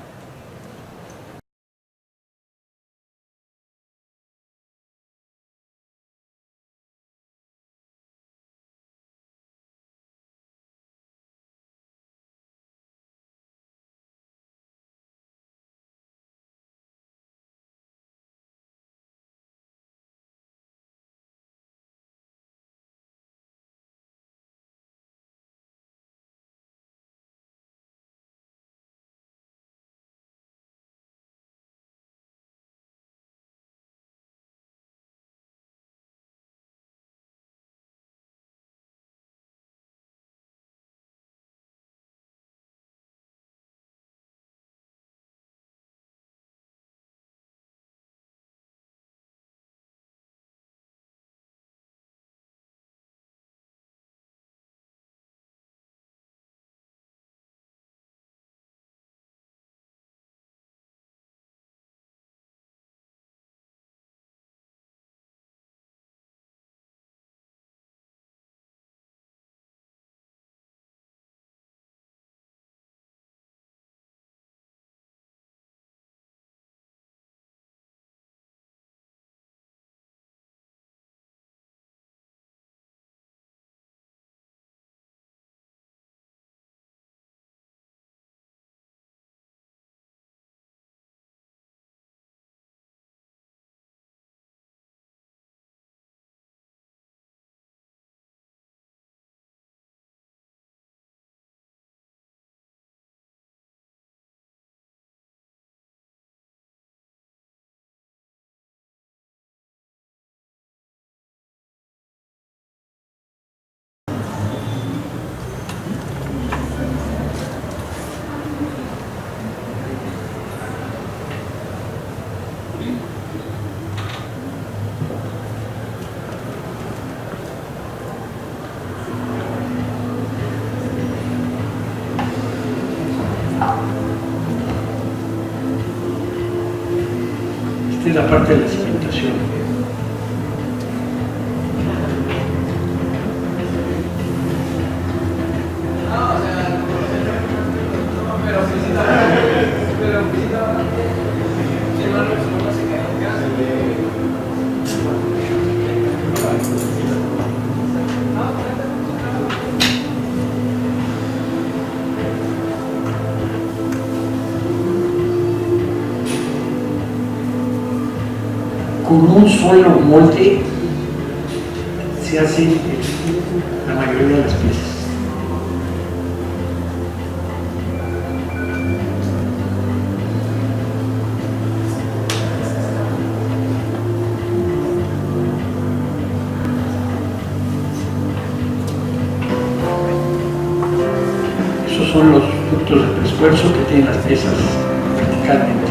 es la parte de la cimentación. Con un solo molde se hacen la mayoría de las piezas. Esos son los puntos de esfuerzo que tienen las piezas verticalmente.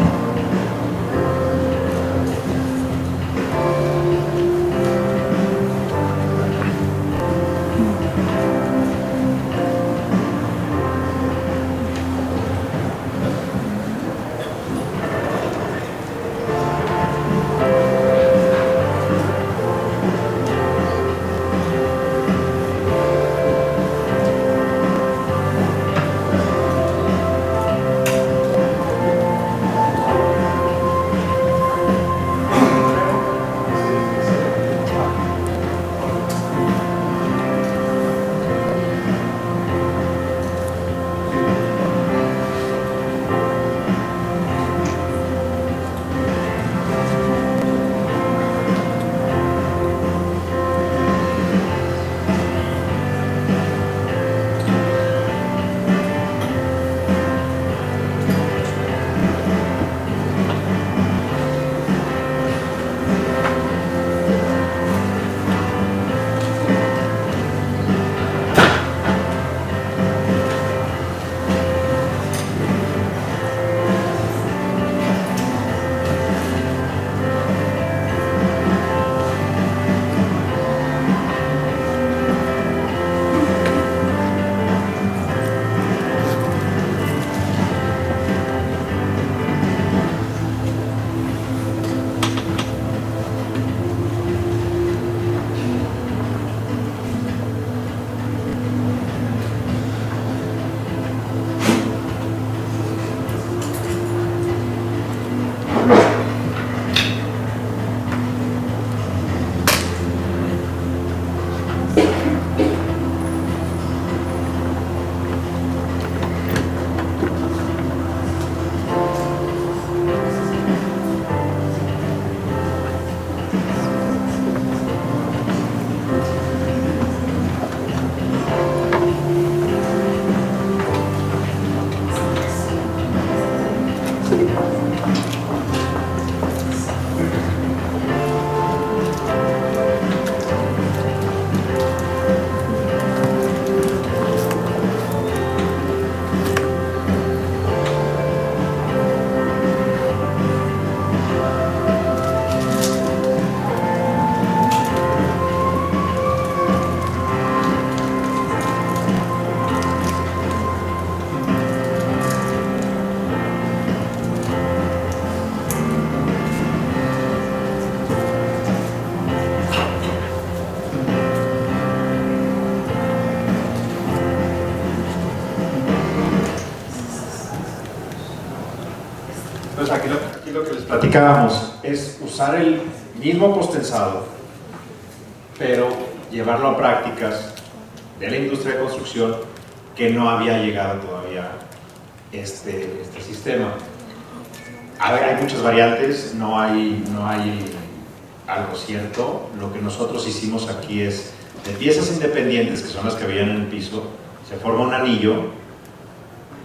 Entonces aquí lo que les platicábamos es usar el mismo posttensado, pero llevarlo a prácticas de la industria de construcción que no había llegado todavía este sistema. A ver, hay muchas variantes, no hay algo cierto. Lo que nosotros hicimos aquí es, de piezas independientes, que son las que habían en el piso, se forma un anillo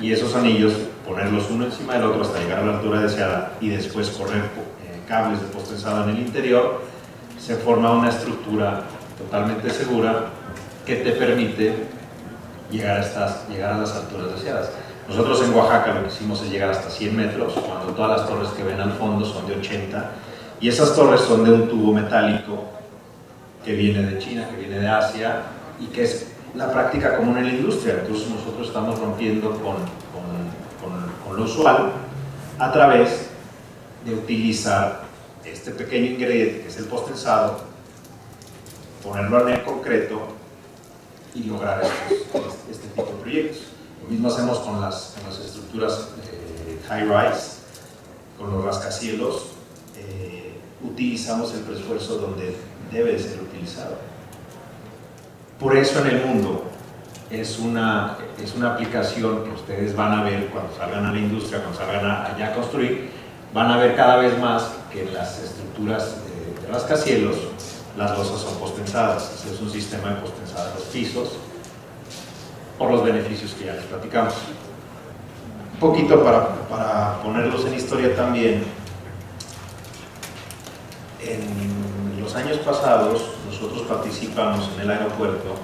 y esos anillos ponerlos uno encima del otro hasta llegar a la altura deseada y después correr cables de posttensado en el interior, se forma una estructura totalmente segura que te permite llegar a las alturas deseadas. Nosotros en Oaxaca lo que hicimos es llegar hasta 100 metros, cuando todas las torres que ven al fondo son de 80, y esas torres son de un tubo metálico que viene de China, que viene de Asia, y que es la práctica común en la industria. Entonces nosotros estamos rompiendo con lo usual a través de utilizar este pequeño ingrediente que es el post-tensado, ponerlo en el concreto y lograr este tipo de proyectos. Lo mismo hacemos con las estructuras high-rise, con los rascacielos. Utilizamos el preesfuerzo donde debe ser utilizado. Por eso en el mundo es una aplicación que ustedes van a ver cuando salgan a la industria, cuando salgan allá a construir, van a ver cada vez más que las estructuras de rascacielos, las losas son postensadas. Es un sistema de postensada de los pisos por los beneficios que ya les platicamos. Un poquito para ponerlos en historia también. En los años pasados nosotros participamos en el aeropuerto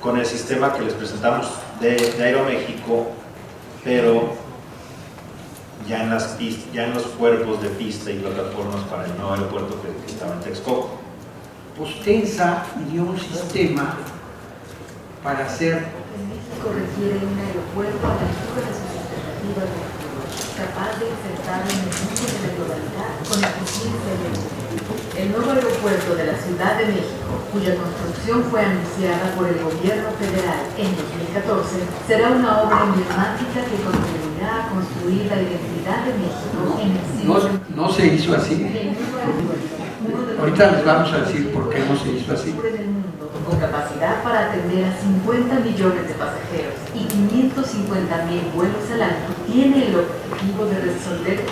con el sistema que les presentamos de Aeroméxico, pero ya en los cuerpos de pista y plataformas para el nuevo aeropuerto que estaba en Texcoco. Postensa dio un sistema para hacer. México requiere un aeropuerto a la altura de sus expectativas de futuro, capaz de insertarlo en el mundo de la globalidad con eficiencia y éxito. El nuevo aeropuerto de la Ciudad de México, cuya construcción fue anunciada por el gobierno federal en 2014, será una obra emblemática que contribuirá a construir la identidad de México en el siglo. No se hizo así. Ahorita les vamos a decir por qué no se hizo así. Con capacidad para atender a 50 millones de pasajeros y 550,000 vuelos al año, tiene el objetivo de resolver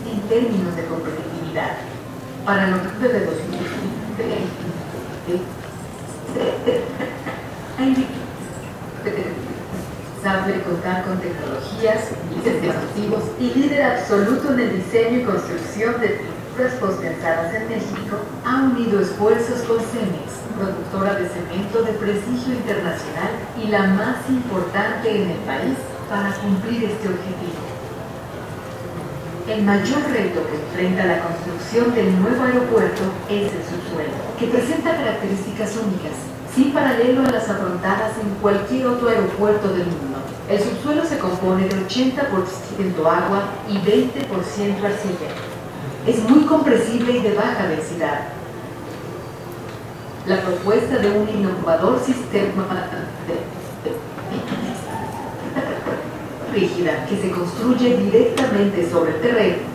en términos de competitividad. Para noviembre de 2020, sabe contar con tecnologías, dispositivos y líder absoluto en el diseño y construcción de estructuras postensadas en México, ha unido esfuerzos con Cemex, productora de cemento de prestigio internacional y la más importante en el país, para cumplir este objetivo. El mayor reto que enfrenta la construcción del nuevo aeropuerto es el subsuelo, que presenta características únicas, sin paralelo a las afrontadas en cualquier otro aeropuerto del mundo. El subsuelo se compone de 80% agua y 20% arcilla. Es muy compresible y de baja densidad. La propuesta de un innovador sistema rígida que se construye directamente sobre el terreno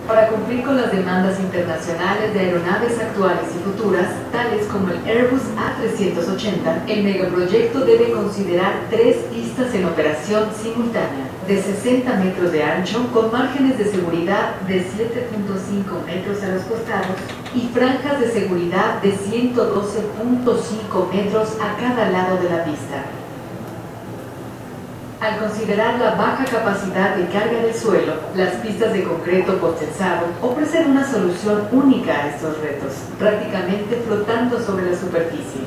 para cumplir con las demandas internacionales de aeronaves actuales y futuras, tales como el Airbus A380, el megaproyecto debe considerar 3 pistas en operación simultánea, de 60 metros de ancho, con márgenes de seguridad de 7.5 metros a los costados y franjas de seguridad de 112.5 metros a cada lado de la pista. Al considerar la baja capacidad de carga del suelo, las pistas de concreto postensado ofrecen una solución única a estos retos, prácticamente flotando sobre la superficie.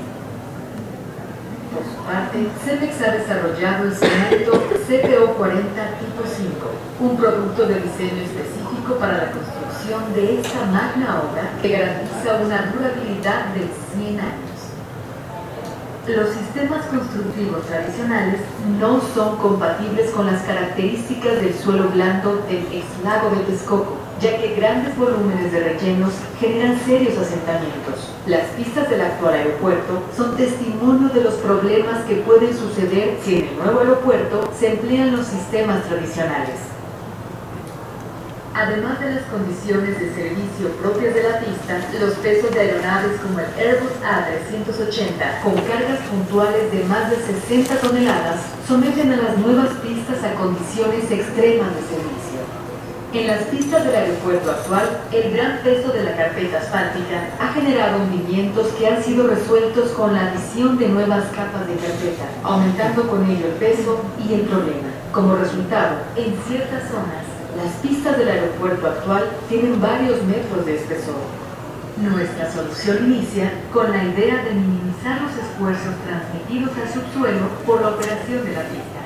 Por su parte, Cemex ha desarrollado el cemento CPO40 tipo 5, un producto de diseño específico para la construcción de esta magna obra que garantiza una durabilidad de 100 años. Los sistemas constructivos tradicionales no son compatibles con las características del suelo blando del ex-lago de Texcoco, ya que grandes volúmenes de rellenos generan serios asentamientos. Las pistas del actual aeropuerto son testimonio de los problemas que pueden suceder si en el nuevo aeropuerto se emplean los sistemas tradicionales. Además de las condiciones de servicio propias de la pista, los pesos de aeronaves como el Airbus A380, con cargas puntuales de más de 60 toneladas, someten a las nuevas pistas a condiciones extremas de servicio. En las pistas del aeropuerto actual, el gran peso de la carpeta asfáltica ha generado hundimientos que han sido resueltos con la adición de nuevas capas de carpeta, aumentando con ello el peso y el problema. Como resultado, en ciertas zonas, las pistas del aeropuerto actual tienen varios metros de espesor. Nuestra solución inicia con la idea de minimizar los esfuerzos transmitidos al subsuelo por la operación de la pista.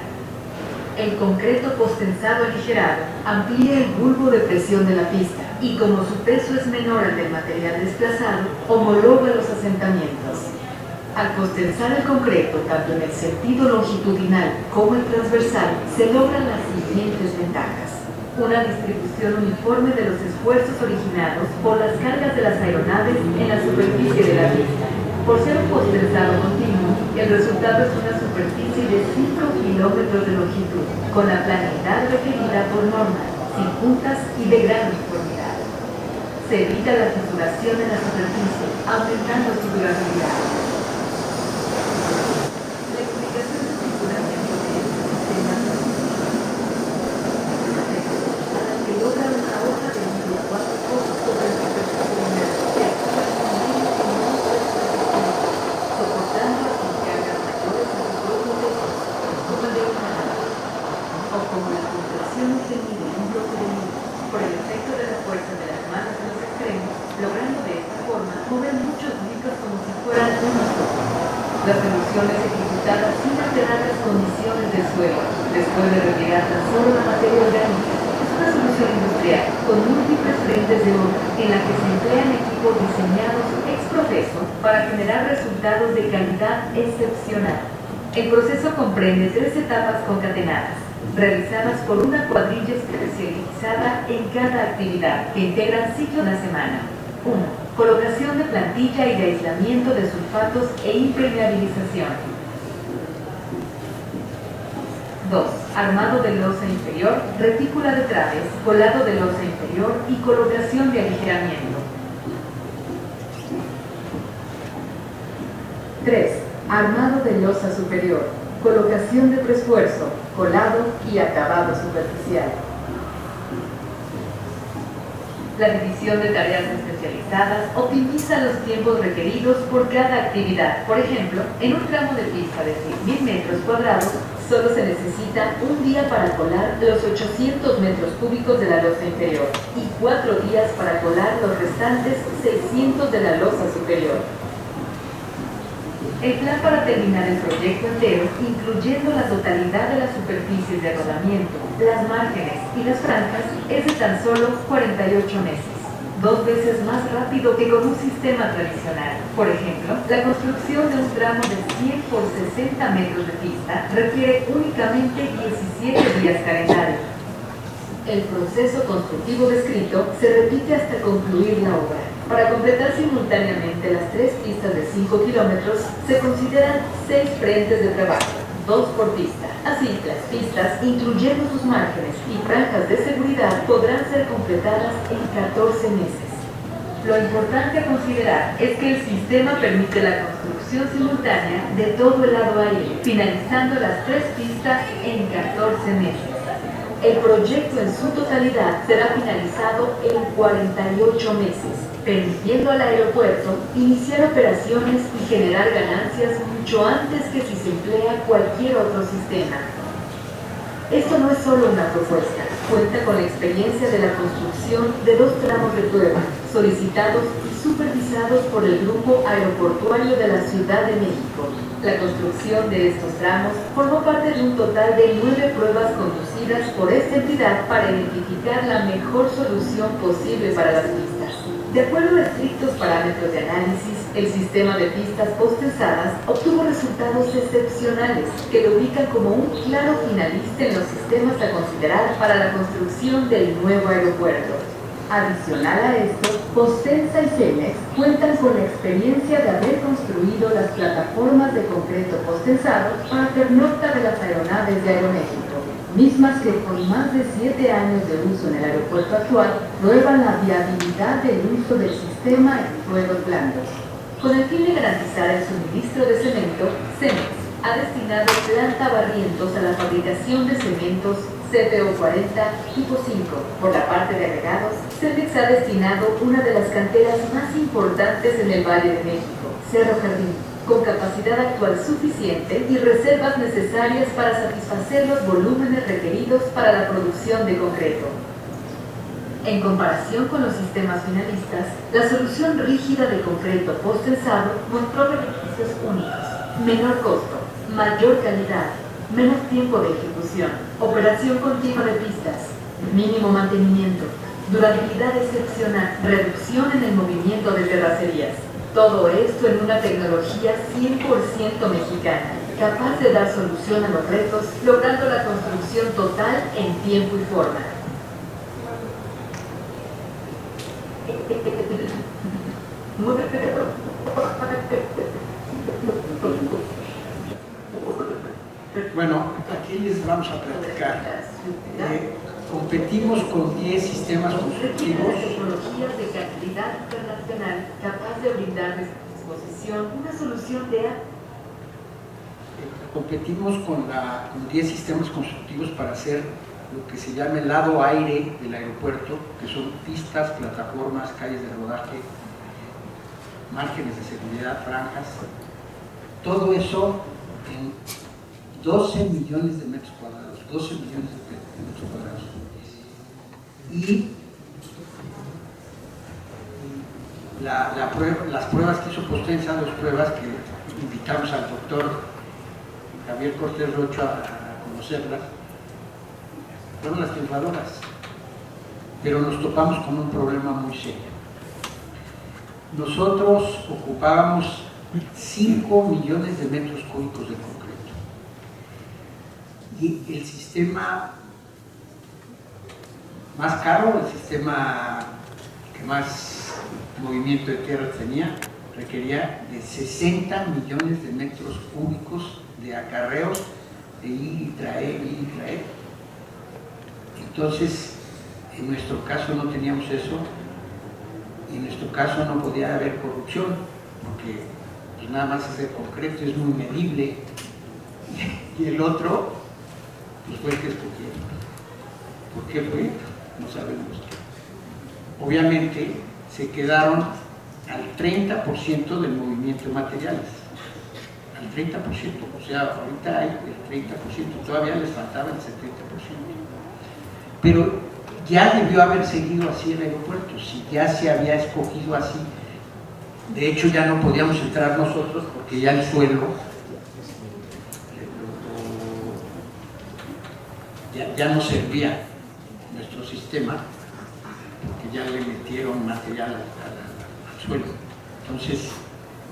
El concreto postensado aligerado amplía el bulbo de presión de la pista y, como su peso es menor al del material desplazado, homologa los asentamientos. Al postenzar el concreto, tanto en el sentido longitudinal como el transversal, se logran las siguientes ventajas. Una distribución uniforme de los esfuerzos originados por las cargas de las aeronaves en la superficie de la pista. Por ser un postenzado continuo, el resultado es una superficie de 5 kilómetros de longitud, con la planeidad requerida por norma, sin puntas y de gran uniformidad. Se evita la fisuración en la superficie, aumentando su durabilidad. La explicación del funcionamiento de este sistema que logra una hoja de hilo 4 cosas sobre la superficie inercial, soportando así cargas mayores a sus dos modelos, como el de una nave, o como la contracción que mide un bloque de hilo por el efecto de la fuerza de las manos en los extremos, logrando de esta forma mover muchos litros como si fueran uno solo. La solución es ejecutada sin alterar las condiciones del suelo, después de retirar tan solo la materia orgánica. Es una solución industrial, con múltiples frentes de obra, en la que se emplean equipos diseñados ex profeso para generar resultados de calidad excepcional. El proceso comprende 3 etapas concatenadas, realizadas por una cuadrilla especializada en cada actividad, que integran ciclos de una semana. 1. Colocación de plantilla y de aislamiento de sulfatos e impermeabilización. 2. Armado de losa inferior, retícula de traves, colado de losa inferior y colocación de aligeramiento. 3. Armado de losa superior, colocación de preesfuerzo, colado y acabado superficial. La división de tareas especializadas optimiza los tiempos requeridos por cada actividad. Por ejemplo, en un tramo de pista de 6.000 metros cuadrados, solo se necesita un día para colar los 800 metros cúbicos de la losa inferior y 4 días para colar los restantes 600 de la losa superior. El plan para terminar el proyecto entero, incluyendo la totalidad de las superficies de rodamiento, las márgenes y las franjas, es de tan solo 48 meses, 2 veces más rápido que con un sistema tradicional. Por ejemplo, la construcción de un tramo de 100 por 60 metros de pista requiere únicamente 17 días calendarios. El proceso constructivo descrito se repite hasta concluir la obra. Para completar simultáneamente las 3 pistas de 5 kilómetros, se consideran 6 frentes de trabajo, 2 por pista. Así, las pistas, incluyendo sus márgenes y franjas de seguridad, podrán ser completadas en 14 meses. Lo importante a considerar es que el sistema permite la construcción simultánea de todo el lado aéreo, finalizando las 3 pistas en 14 meses. El proyecto en su totalidad será finalizado en 48 meses, permitiendo al aeropuerto iniciar operaciones y generar ganancias mucho antes que si se emplea cualquier otro sistema. Esto no es solo una propuesta, cuenta con la experiencia de la construcción de 2 tramos de prueba, solicitados y supervisados por el Grupo Aeroportuario de la Ciudad de México. La construcción de estos tramos formó parte de un total de 9 pruebas conducidas por esta entidad para identificar la mejor solución posible para las pistas. De acuerdo a estrictos parámetros de análisis, el sistema de pistas postpensadas obtuvo resultados excepcionales que lo ubican como un claro finalista en los sistemas a considerar para la construcción del nuevo aeropuerto. Adicional a esto, Postensa y Cemex cuentan con la experiencia de haber construido las plataformas de concreto postensado para pernocta de las aeronaves de Aeroméxico, mismas que con más de 7 años de uso en el aeropuerto actual prueban la viabilidad del uso del sistema en suelos blandos. Con el fin de garantizar el suministro de cemento, Cemex ha destinado planta barrientos a la fabricación de cementos CPO40 tipo 5. Por la parte de agregados, Cemex ha destinado una de las canteras más importantes en el Valle de México, Cerro Jardín, con capacidad actual suficiente y reservas necesarias para satisfacer los volúmenes requeridos para la producción de concreto. En comparación con los sistemas finalistas, la solución rígida de concreto postensado mostró beneficios únicos: menor costo, mayor calidad, menor tiempo de ejecución, operación continua de pistas, mínimo mantenimiento, durabilidad excepcional, reducción en el movimiento de terracerías. Todo esto en una tecnología 100% mexicana, capaz de dar solución a los retos, logrando la construcción total en tiempo y forma. Bueno, aquí les vamos a platicar. Competimos con 10 sistemas constructivos. Tecnologías de calidad internacional capaz de brindar a disposición una solución de Competimos con 10 sistemas constructivos para hacer lo que se llama el lado aire del aeropuerto, que son pistas, plataformas, calles de rodaje, márgenes de seguridad, franjas. Todo eso en 12 millones de metros cuadrados, 12 millones de metros cuadrados. Y las pruebas que hizo Postensa, 2 pruebas que invitamos al doctor Javier Cortés Rocha a conocerlas, fueron las triunfadoras, pero nos topamos con un problema muy serio. Nosotros ocupábamos 5 millones de metros cúbicos de concreto y el sistema más caro, el sistema que más movimiento de tierra tenía, requería de 60 millones de metros cúbicos de acarreos, de ir y traer, ir y traer. Entonces, en nuestro caso no teníamos eso, y en nuestro caso no podía haber corrupción, porque pues, nada más hacer concreto es muy medible, y el otro, pues fue el que escogieron. ¿Por qué fue? No sabemos. Obviamente se quedaron al 30% del movimiento de materiales, al 30%, o sea, ahorita hay el 30%, todavía les faltaba el 70%. Pero ya debió haber seguido así el aeropuerto, si ya se había escogido así. De hecho ya no podíamos entrar nosotros porque ya el suelo ya no servía nuestro sistema, porque ya le metieron material al suelo. Entonces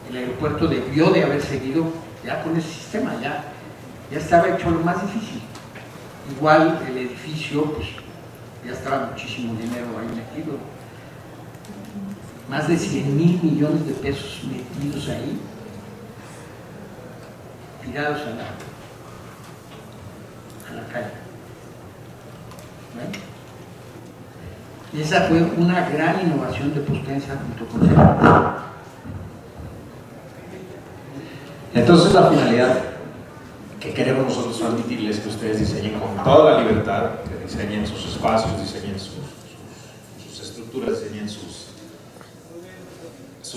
el aeropuerto debió de haber seguido ya con ese sistema, ya estaba hecho lo más difícil. Igual el edificio, pues ya estaba muchísimo dinero ahí metido, más de 100,000 millones de pesos metidos ahí, tirados a la calle. ¿Ven? Y esa fue una gran innovación de Postensa junto con Cervantes. Entonces la finalidad que queremos nosotros transmitirles es que ustedes diseñen con toda la libertad, que diseñen sus espacios, diseñen sus estructuras, diseñen sus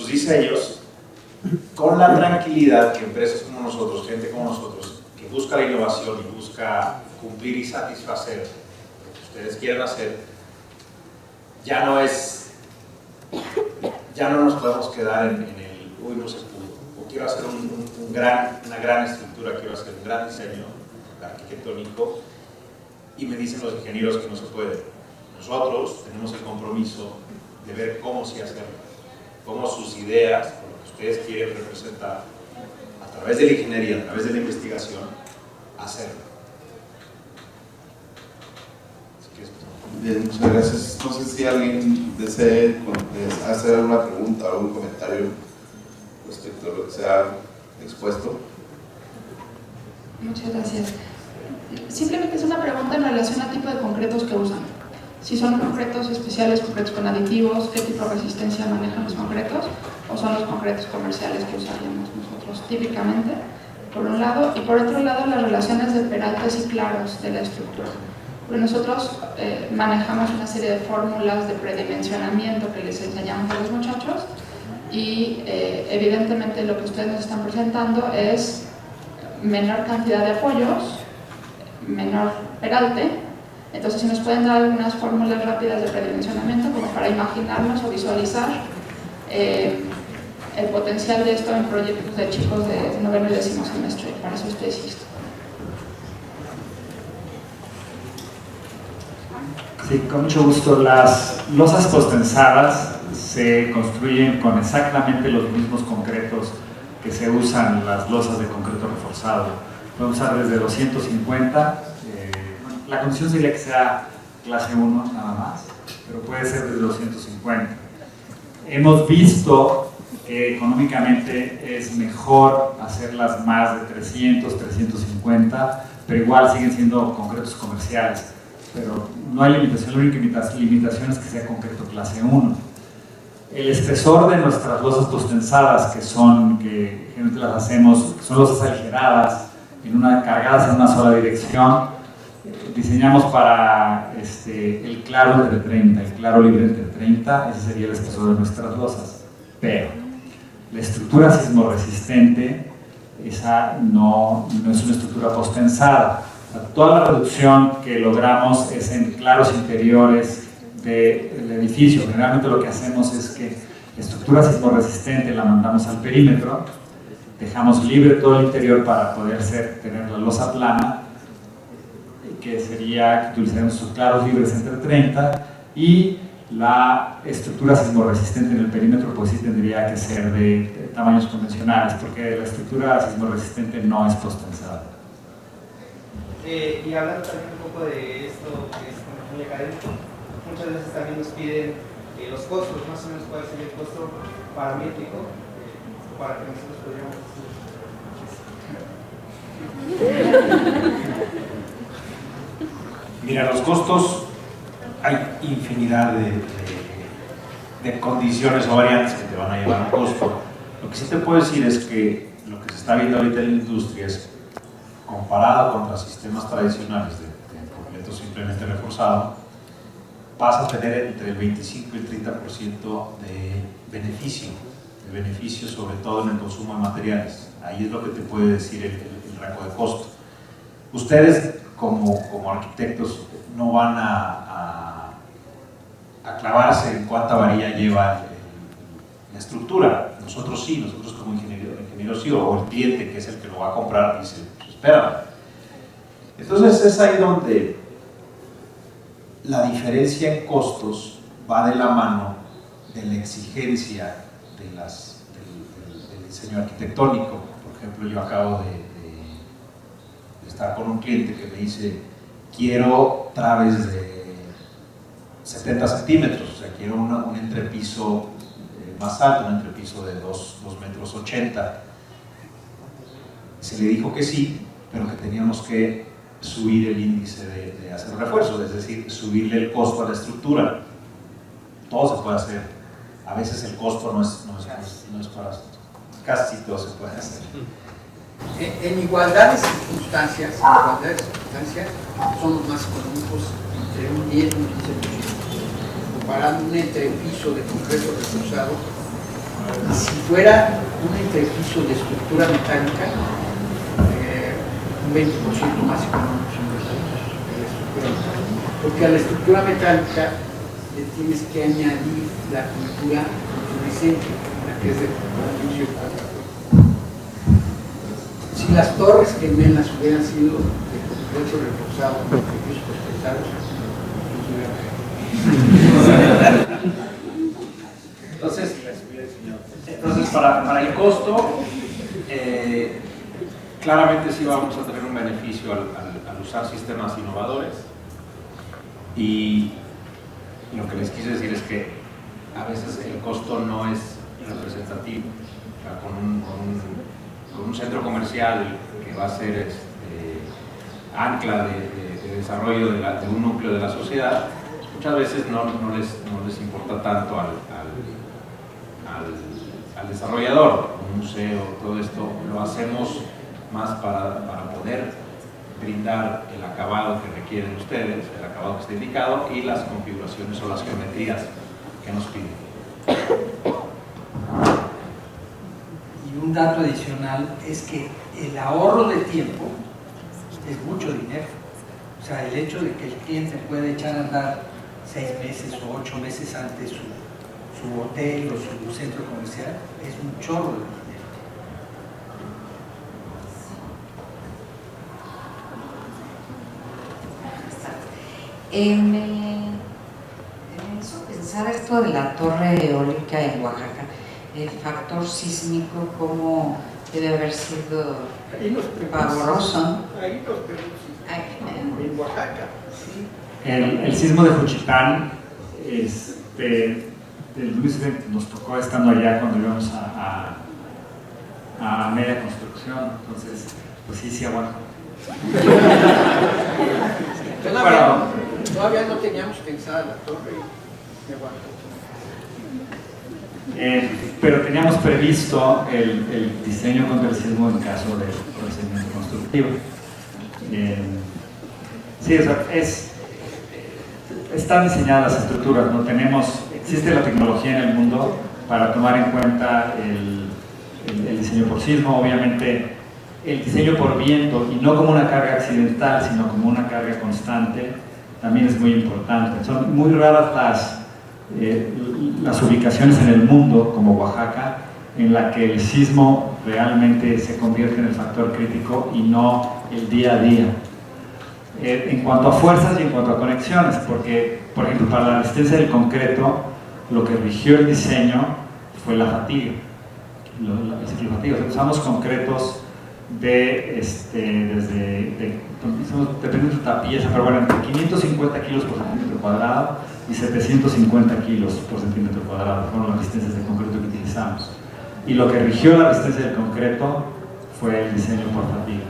diseños con la tranquilidad que empresas como nosotros, gente como nosotros, que busca la innovación y busca cumplir y satisfacer lo que ustedes quieren hacer, ya no nos podemos quedar en el uy, no se pudo, o quiero hacer una gran estructura, quiero hacer un gran diseño arquitectónico y me dicen los ingenieros que no se puede. Nosotros tenemos el compromiso de ver cómo sí hacerlo, cómo sus ideas, lo que ustedes quieren representar a través de la ingeniería, a través de la investigación, hacerlo. Bien, muchas gracias. No sé si alguien desee hacer alguna pregunta o algún comentario respecto a lo que se ha expuesto. Muchas gracias. Simplemente es una pregunta en relación al tipo de concretos que usan. Si son concretos especiales, concretos con aditivos, qué tipo de resistencia manejan los concretos, o son los concretos comerciales que usaríamos nosotros típicamente, por un lado, y por otro lado las relaciones de peraltes y claros de la estructura. Porque nosotros manejamos una serie de fórmulas de predimensionamiento que les enseñamos a los muchachos y evidentemente lo que ustedes nos están presentando es menor cantidad de apoyos, menor peralte. Entonces, si nos pueden dar algunas fórmulas rápidas de predimensionamiento como para imaginarnos o visualizar el potencial de esto en proyectos de chicos de 9º y 10º semestre, para eso ustedes existen. Sí, con mucho gusto. Las losas postensadas se construyen con exactamente los mismos concretos que se usan las losas de concreto reforzado. Pueden usar desde 250, la condición sería que sea clase 1 nada más, pero puede ser desde 250. Hemos visto que económicamente es mejor hacerlas más de 300, 350, pero igual siguen siendo concretos comerciales. Pero no hay limitación, la única limitación es que sea concreto clase 1. El espesor de nuestras losas postensadas, que generalmente las hacemos, que son losas aligeradas, cargadas en una sola dirección, diseñamos para el claro entre 30, el claro libre entre 30, ese sería el espesor de nuestras losas. Pero la estructura sismoresistente, esa no es una estructura postensada. Toda la reducción que logramos es en claros interiores del edificio. Generalmente lo que hacemos es que la estructura sismoresistente la mandamos al perímetro, dejamos libre todo el interior para poder tener la losa plana, que sería que utilizaremos sus claros libres entre 30, y la estructura sismoresistente en el perímetro pues sí tendría que ser de tamaños convencionales, porque la estructura sismoresistente no es postensada. Y hablando también un poco de esto que es muy académico, muchas veces también nos piden los costos, más o menos cuál sería el costo paramétrico para que nosotros podamos. Mira, los costos, hay infinidad de condiciones o variantes que te van a llevar a un costo. Lo que sí te puedo decir es que lo que se está viendo ahorita en la industria es, comparado con los sistemas tradicionales de concreto simplemente reforzado, vas a tener entre el 25 y el 30% de beneficio, sobre todo en el consumo de materiales. Ahí es lo que te puede decir el rango de costo. Ustedes como arquitectos no van a clavarse en cuánta varilla lleva la estructura. Nosotros sí, nosotros como ingenieros sí, o el cliente que es el que lo va a comprar dice, pues espérame. Entonces es ahí donde la diferencia en costos va de la mano de la exigencia del diseño arquitectónico. Por ejemplo, yo acabo de estar con un cliente que me dice, quiero traves de 70 centímetros, o sea, quiero un entrepiso más alto, un entrepiso de 2,80 metros. Se le dijo que sí, pero que teníamos que subir el índice de hacer refuerzos, es decir, subirle el costo a la estructura. Todo se puede hacer. A veces el costo no es para casi todo se puede hacer. En igualdad de circunstancias, son los más económicos entre un 10 y un 15%. Comparando un entrepiso de concreto reforzado, si fuera un entrepiso de estructura metálica, un 20% más económico de la estructura metálica. Porque a la estructura metálica le tienes que añadir la cultura fluorescente, la que es de inicio. Si las torres gemelas hubieran sido de concreto reforzado, de edificios postentados, entonces para el costo, claramente sí vamos a tener un beneficio al usar sistemas innovadores, y lo que les quise decir es que a veces el costo no es representativo. O sea, con un centro comercial que va a ser ancla de desarrollo de un núcleo de la sociedad, muchas veces no les importa tanto al desarrollador. Un museo, todo esto lo hacemos más para poder brindar el acabado que requieren ustedes, el acabado que está indicado, y las configuraciones o las geometrías que nos piden. Y un dato adicional es que el ahorro de tiempo es mucho dinero. O sea, el hecho de que el cliente puede echar a andar 6 meses o 8 meses antes su hotel o su centro comercial es un chorro de dinero. Me hizo pensar esto esto de la torre eólica en Oaxaca, el factor sísmico, ¿cómo debe haber sido pavoroso? Ahí los tenemos, en Oaxaca. Sí. El sismo de Juchitán, el Luis nos tocó estando allá cuando íbamos a media construcción, entonces, pues sí aguanto. Todavía no teníamos pensada la torre de Oaxaca. Pero teníamos previsto el diseño contra el sismo en caso de procedimiento constructivo. Sí, o sea, están diseñadas las estructuras, ¿no? Existe la tecnología en el mundo para tomar en cuenta el diseño por sismo, obviamente el diseño por viento, y no como una carga accidental, sino como una carga constante, también es muy importante. Son muy raras las ubicaciones en el mundo, como Oaxaca, en la que el sismo realmente se convierte en el factor crítico y no el día a día. En cuanto a fuerzas y en cuanto a conexiones, porque, por ejemplo, para la resistencia del concreto, lo que rigió el diseño fue la fatiga, el ciclo de fatiga. O sea, usamos concretos dependiendo de la pieza, pero bueno, entre 550 kilos por centímetro cuadrado y 750 kilos por centímetro cuadrado fueron las resistencias de concreto que utilizamos. Y lo que rigió la resistencia del concreto fue el diseño por fatiga.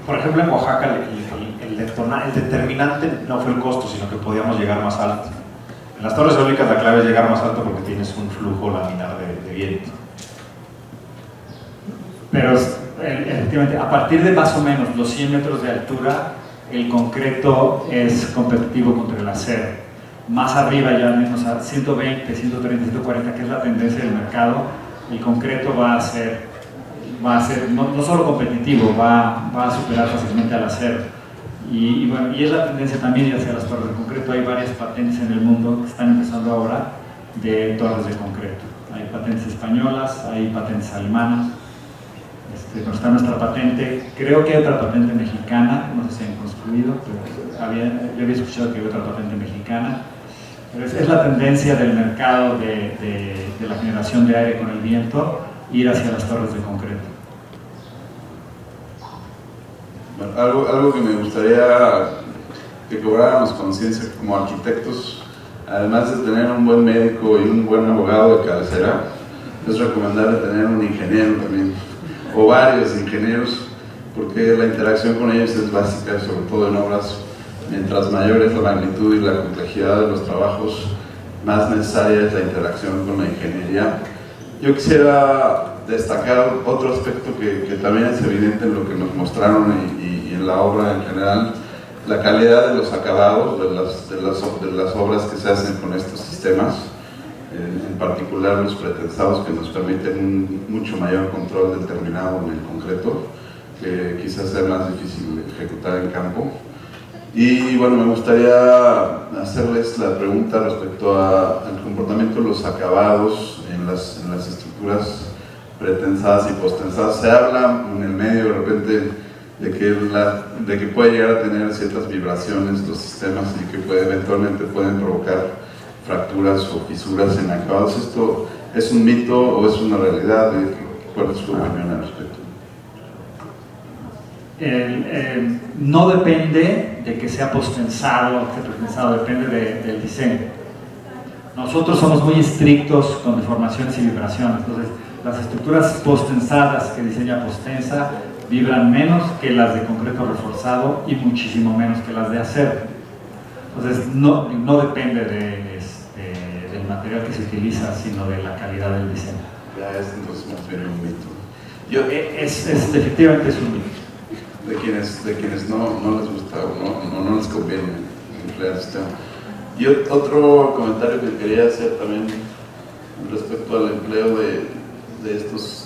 Por ejemplo, en Oaxaca el determinante no fue el costo, sino que podíamos llegar más alto. En las torres eólicas la clave es llegar más alto porque tienes un flujo laminar de viento. Pero efectivamente, a partir de más o menos los 100 metros de altura, el concreto es competitivo contra el acero. Más arriba, ya menos a 120, 130, 140, que es la tendencia del mercado, el concreto va a ser no solo competitivo, va a superar fácilmente al acero. Y bueno, y es la tendencia también hacia las torres de concreto. Hay varias patentes en el mundo que están empezando ahora de torres de concreto. Hay patentes españolas, hay patentes alemanas. Está nuestra patente, creo que hay otra patente mexicana, no sé si han construido, pero yo había escuchado que hay otra patente mexicana. Pero es la tendencia del mercado de la generación de aire con el viento, ir hacia las torres de concreto. Bueno, algo que me gustaría que cobráramos conciencia como arquitectos, además de tener un buen médico y un buen abogado de cabecera, es recomendable tener un ingeniero también, o varios ingenieros, porque la interacción con ellos es básica, sobre todo en obras. Mientras mayor es la magnitud y la complejidad de los trabajos, más necesaria es la interacción con la ingeniería. Yo quisiera destacar otro aspecto que también es evidente en lo que nos mostraron y en la obra en general: la calidad de los acabados de las obras que se hacen con estos sistemas, en particular los pretensados, que nos permiten un mucho mayor control del terminado en el concreto, que quizás sea más difícil de ejecutar en campo. Y bueno, me gustaría hacerles la pregunta respecto al comportamiento de los acabados en las estructuras pretensadas y postensadas. Se habla en el medio de repente de que puede llegar a tener ciertas vibraciones los sistemas y que eventualmente pueden provocar fracturas o fisuras en acabados. ¿Esto es un mito o es una realidad? ¿Cuál es su opinión al respecto? No depende de que sea postensado o que sea pretensado, depende del diseño. Nosotros somos muy estrictos con deformaciones y vibraciones, entonces las estructuras postensadas que diseña Postensa vibran menos que las de concreto reforzado y muchísimo menos que las de acero. Entonces no depende del material que se utiliza, sino de la calidad del diseño. Ya es entonces más bien un mito. Efectivamente es un mito. De quienes no les gusta o no les conviene emplear el sistema. Y otro comentario que quería hacer también respecto al empleo de estos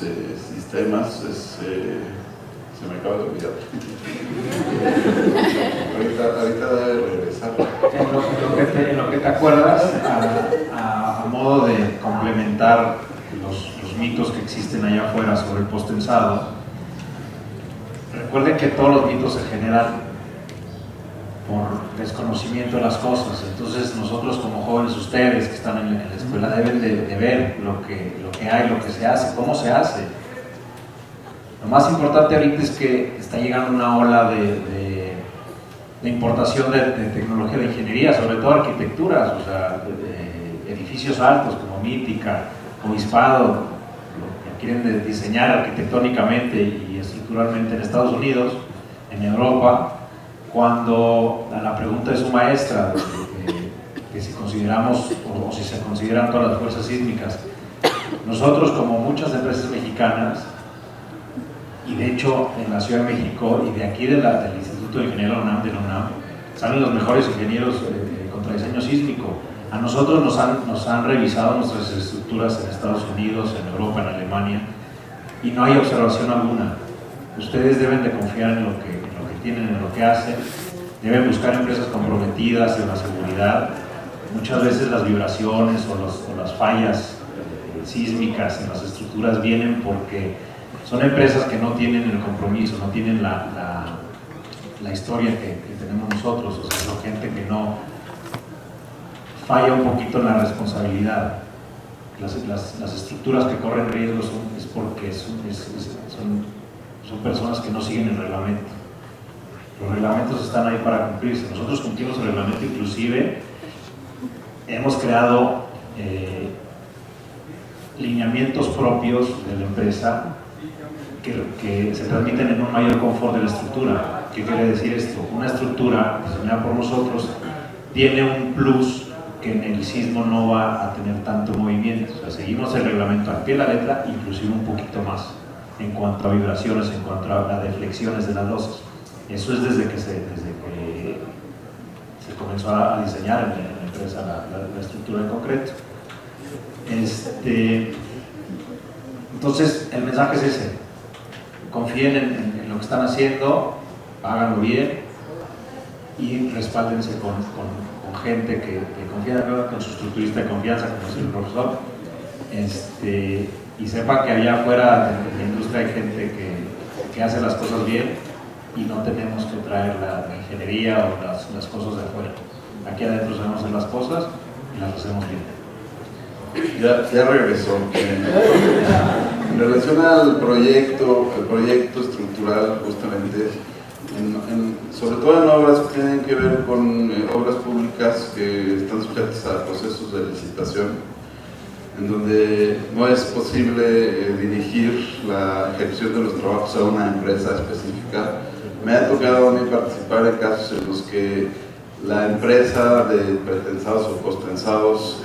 sistemas es, se me acaba de olvidar. ahorita debe regresar. En lo que te acuerdas, a modo de complementar los mitos que existen allá afuera sobre el postensado, recuerden que todos los mitos se generan por desconocimiento de las cosas. Entonces nosotros como jóvenes, ustedes que están en la escuela, deben de ver lo que hay, lo que se hace, cómo se hace. Lo más importante ahorita es que está llegando una ola de importación de tecnología de ingeniería, sobre todo arquitecturas, o sea, de edificios altos como Mítica, Obispado, lo que quieren diseñar arquitectónicamente y estructuralmente en Estados Unidos, en Europa. Cuando a la pregunta de su maestra, que si consideramos o si se consideran todas las fuerzas sísmicas, nosotros como muchas empresas mexicanas, y de hecho en la Ciudad de México y de aquí del Instituto de Ingeniería de la UNAM, salen los mejores ingenieros contra diseño sísmico. A nosotros nos han revisado nuestras estructuras en Estados Unidos, en Europa, en Alemania, y no hay observación alguna. Ustedes deben de confiar en lo que tienen, en lo que hacen, deben buscar empresas comprometidas en la seguridad. Muchas veces las vibraciones o las fallas sísmicas en las estructuras vienen porque son empresas que no tienen el compromiso, no tienen la historia que tenemos nosotros, o sea, son gente que no falla un poquito en la responsabilidad. Las estructuras que corren riesgos es porque son personas que no siguen el reglamento. Los reglamentos están ahí para cumplirse. Nosotros cumplimos el reglamento, inclusive hemos creado lineamientos propios de la empresa que se transmiten en un mayor confort de la estructura. ¿Qué quiere decir esto? Una estructura diseñada por nosotros tiene un plus que en el sismo no va a tener tanto movimiento. O sea, seguimos el reglamento al pie de la letra, inclusive un poquito más en cuanto a vibraciones, en cuanto a deflexiones de las losas. Eso es desde que se comenzó a diseñar en la empresa la estructura en concreto. Entonces, el mensaje es ese: confíen en lo que están haciendo, háganlo bien y respáldense con gente que confía, con su estructurista de confianza, como es el profesor, y sepan que allá afuera en la industria hay gente que hace las cosas bien y no tenemos que traer la ingeniería o las cosas de afuera. Aquí adentro sabemos hacer las cosas y las hacemos bien. Ya regresó. En relación al proyecto estructural, justamente, sobre todo en obras que tienen que ver con obras públicas que están sujetas a procesos de licitación, en donde no es posible dirigir la ejecución de los trabajos a una empresa específica. Me ha tocado a mí participar en casos en los que la empresa de pretensados o postensados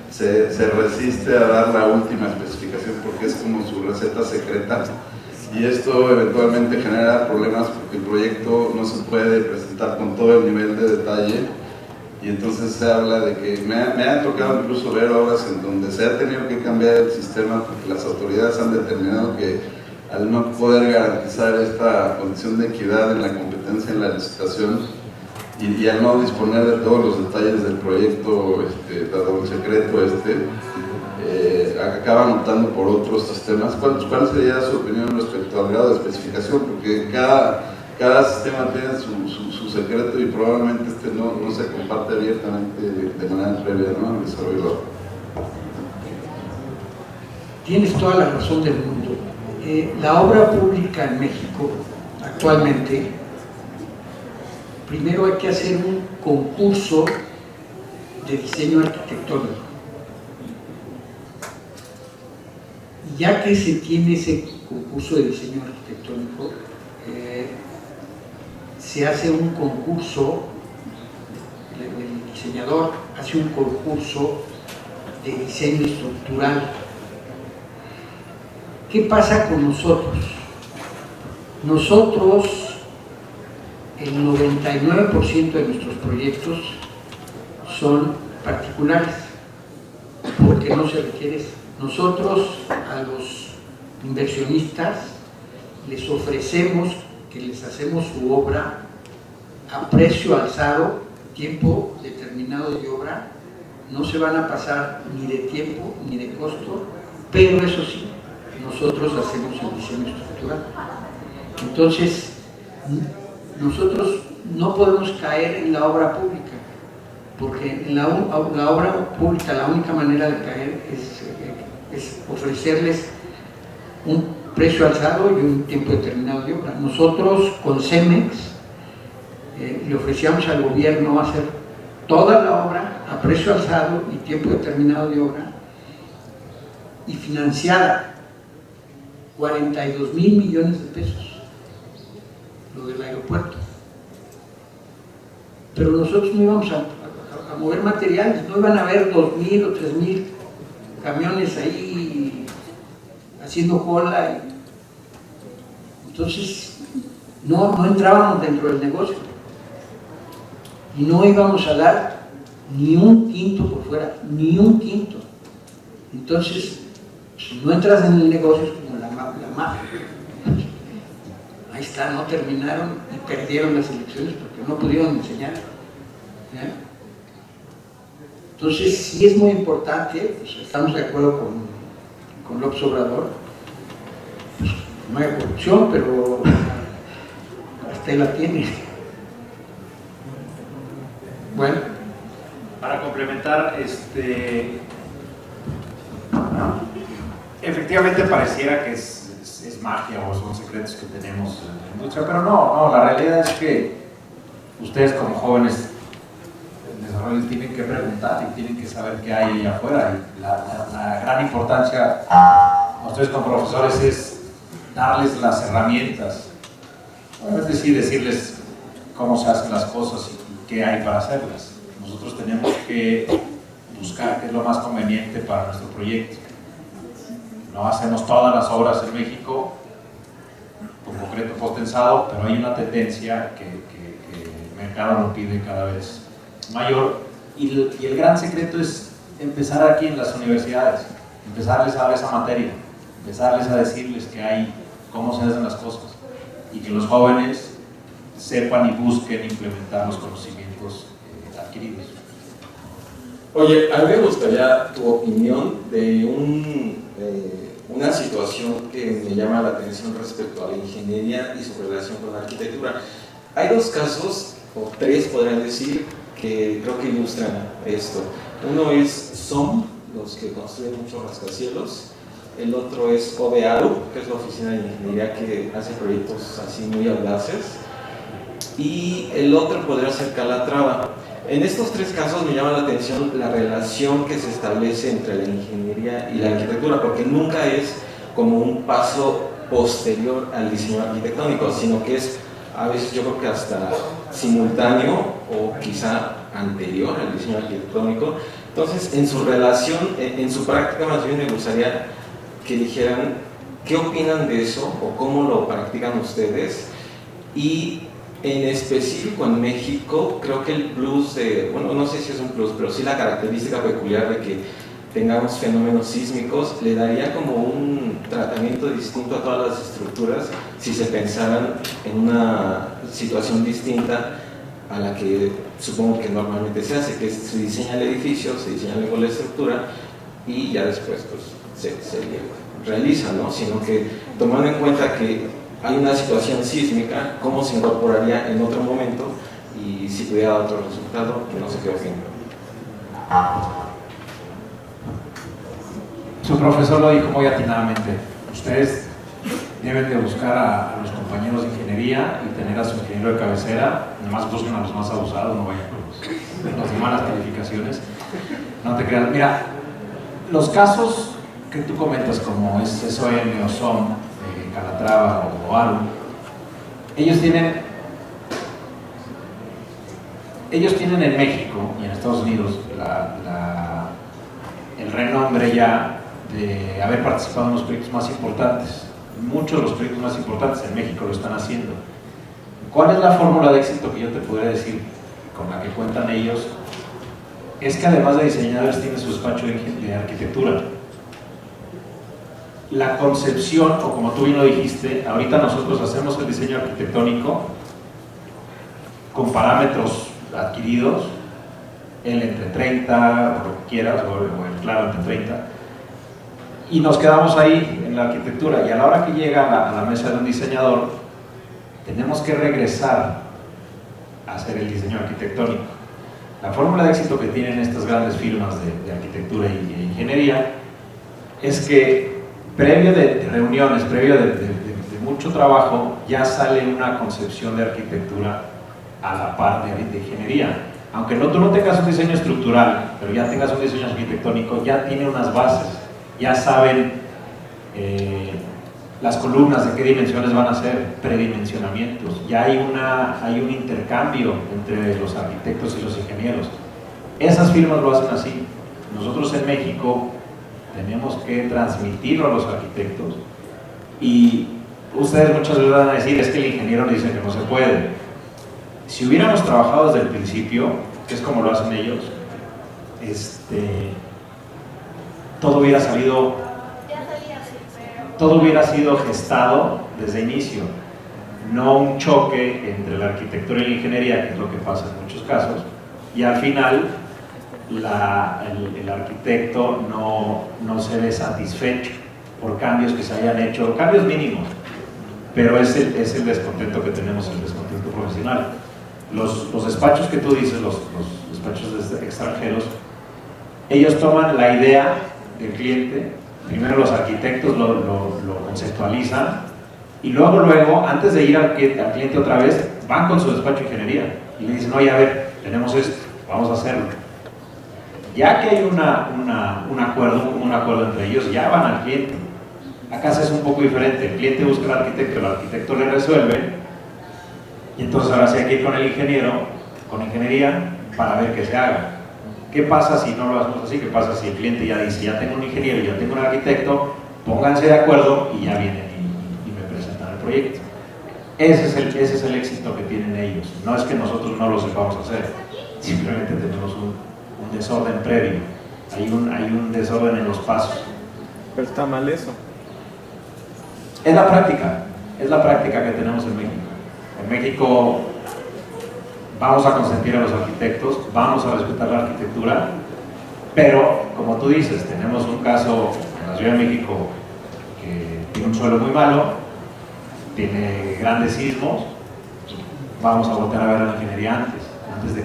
se resiste a dar la última especificación porque es como su receta secreta, y esto eventualmente genera problemas porque el proyecto no se puede presentar con todo el nivel de detalle, y entonces se habla de que me ha tocado incluso ver obras en donde se ha tenido que cambiar el sistema porque las autoridades han determinado que al no poder garantizar esta condición de equidad en la competencia en la licitación y al no disponer de todos los detalles del proyecto, dado el secreto acaban optando por otros sistemas. ¿Cuál sería su opinión respecto al grado de especificación? Porque cada sistema tiene su secreto y probablemente no se comparte abiertamente de manera previa, ¿no?, al desarrollo. Tienes toda la razón del mundo. La obra pública en México actualmente, primero hay que hacer un concurso de diseño arquitectónico. Y ya que se tiene ese concurso de diseño arquitectónico, se hace un concurso, el diseñador hace un concurso de diseño estructural. ¿Qué pasa con nosotros? Nosotros, el 99% de nuestros proyectos son particulares, porque no se requiere eso. Nosotros a los inversionistas les ofrecemos que les hacemos su obra a precio alzado, tiempo determinado de obra, no se van a pasar ni de tiempo ni de costo, pero eso sí, nosotros hacemos el diseño estructural. Entonces, nosotros no podemos caer en la obra pública, porque en la obra pública la única manera de caer es ofrecerles un precio alzado y un tiempo determinado de obra. Nosotros con Cemex le ofrecíamos al gobierno hacer toda la obra a precio alzado y tiempo determinado de obra y financiada, 42,000 millones de pesos, lo del aeropuerto. Pero nosotros no íbamos a mover materiales, no iban a haber 2,000 o 3,000 camiones ahí haciendo cola. Entonces no entrábamos dentro del negocio y no íbamos a dar ni un quinto por fuera, ni un quinto. Entonces, si no entras en el negocio es como la mafia. Ahí está, no terminaron y perdieron las elecciones porque no pudieron enseñar. ¿Ya? Entonces, sí es muy importante, pues, estamos de acuerdo con López Obrador, pues, no hay corrupción, pero hasta él la tiene. Bueno. Para complementar, efectivamente pareciera que es magia o son secretos que tenemos en la industria, pero no, la realidad es que ustedes como jóvenes en desarrollo tienen que preguntar y tienen que saber qué hay allá afuera, y la gran importancia a ustedes como profesores es darles las herramientas, es decir, decirles cómo se hacen las cosas y qué hay para hacerlas. Nosotros tenemos que buscar qué es lo más conveniente para nuestro proyecto. No hacemos todas las obras en México con concreto post-tensado, pero hay una tendencia que el mercado lo pide cada vez mayor, y el gran secreto es empezar aquí en las universidades, empezarles a dar esa materia, empezarles a decirles que hay, cómo se hacen las cosas, y que los jóvenes sepan y busquen implementar los conocimientos adquiridos. Oye, a mí me gustaría tu opinión de una situación que me llama la atención respecto a la ingeniería y su relación con la arquitectura. Hay dos casos, o tres podría decir, que creo que ilustran esto. Uno es SOM, los que construyen muchos rascacielos. El otro es OBEARU, que es la oficina de ingeniería que hace proyectos así muy audaces. Y el otro podría ser Calatrava. En estos tres casos me llama la atención la relación que se establece entre la ingeniería y la arquitectura, porque nunca es como un paso posterior al diseño arquitectónico, sino que es a veces yo creo que hasta simultáneo o quizá anterior al diseño arquitectónico. Entonces, en su relación, en su práctica, más bien me gustaría que dijeran qué opinan de eso o cómo lo practican ustedes. Y en específico en México, creo que el plus bueno, no sé si es un plus, pero sí la característica peculiar de que tengamos fenómenos sísmicos le daría como un tratamiento distinto a todas las estructuras si se pensaran en una situación distinta a la que supongo que normalmente se hace, que es, se diseña el edificio, se diseña luego la estructura y ya después pues, se realiza, ¿no? Sino que tomando en cuenta que hay una situación sísmica, cómo se incorporaría en otro momento y si pudiera dar otro resultado, no sé qué opinan. Su profesor lo dijo muy atinadamente. Ustedes deben de buscar a los compañeros de ingeniería y tener a su ingeniero de cabecera. Nomás busquen a los más abusados, no vayan con los de malas calificaciones. No te creas. Mira, los casos que tú comentas, como es SOM o SOM, Calatrava o ARU, ellos tienen en México y en Estados Unidos el renombre ya de haber participado en los proyectos más importantes. Muchos de los proyectos más importantes en México lo están haciendo. ¿Cuál es la fórmula de éxito que yo te podría decir con la que cuentan ellos? Es que además de diseñadores tienen su despacho de arquitectura. La concepción, o como tú bien lo dijiste, ahorita nosotros hacemos el diseño arquitectónico con parámetros adquiridos, el entre 30, o lo que quieras, o el claro entre 30, y nos quedamos ahí en la arquitectura, y a la hora que llega a la mesa de un diseñador, tenemos que regresar a hacer el diseño arquitectónico. La fórmula de éxito que tienen estas grandes firmas de arquitectura e ingeniería es que previo de reuniones, previo de mucho trabajo, ya sale una concepción de arquitectura a la par de ingeniería. Aunque tú no tengas un diseño estructural, pero ya tengas un diseño arquitectónico, ya tiene unas bases, ya saben las columnas de qué dimensiones van a ser, predimensionamientos, ya hay un intercambio entre los arquitectos y los ingenieros. Esas firmas lo hacen así. Nosotros en México tenemos que transmitirlo a los arquitectos y ustedes muchas veces van a decir, es que el ingeniero dice que no se puede. Si hubiéramos trabajado desde el principio, que es como lo hacen ellos, todo hubiera sido gestado desde el inicio, no un choque entre la arquitectura y la ingeniería, que es lo que pasa en muchos casos, y al final el arquitecto no se ve satisfecho por cambios que se hayan hecho, cambios mínimos, pero es el descontento que tenemos, el descontento profesional. Los despachos que tú dices, los despachos extranjeros, ellos toman la idea del cliente, primero los arquitectos lo conceptualizan y luego, antes de ir al cliente otra vez, van con su despacho de ingeniería y le dicen, oye, a ver, tenemos esto, vamos a hacerlo. Ya que hay un acuerdo entre ellos, ya van al cliente. Acá se es un poco diferente, el cliente busca al arquitecto, el arquitecto le resuelve, y entonces ahora sí hay que ir con el ingeniero, con ingeniería, para ver qué se haga. ¿Qué pasa si no lo hacemos así? ¿Qué pasa si el cliente ya dice, ya tengo un ingeniero y ya tengo un arquitecto, pónganse de acuerdo y ya vienen y me presentan el proyecto? Ese es el éxito que tienen ellos. No es que nosotros no lo sepamos hacer, simplemente tenemos un desorden previo, hay un desorden en los pasos. Pero está mal eso. Es la práctica que tenemos en México. En México vamos a consentir a los arquitectos, vamos a respetar la arquitectura, pero como tú dices, tenemos un caso en la Ciudad de México que tiene un suelo muy malo, tiene grandes sismos, vamos a voltear a ver a la ingeniería antes de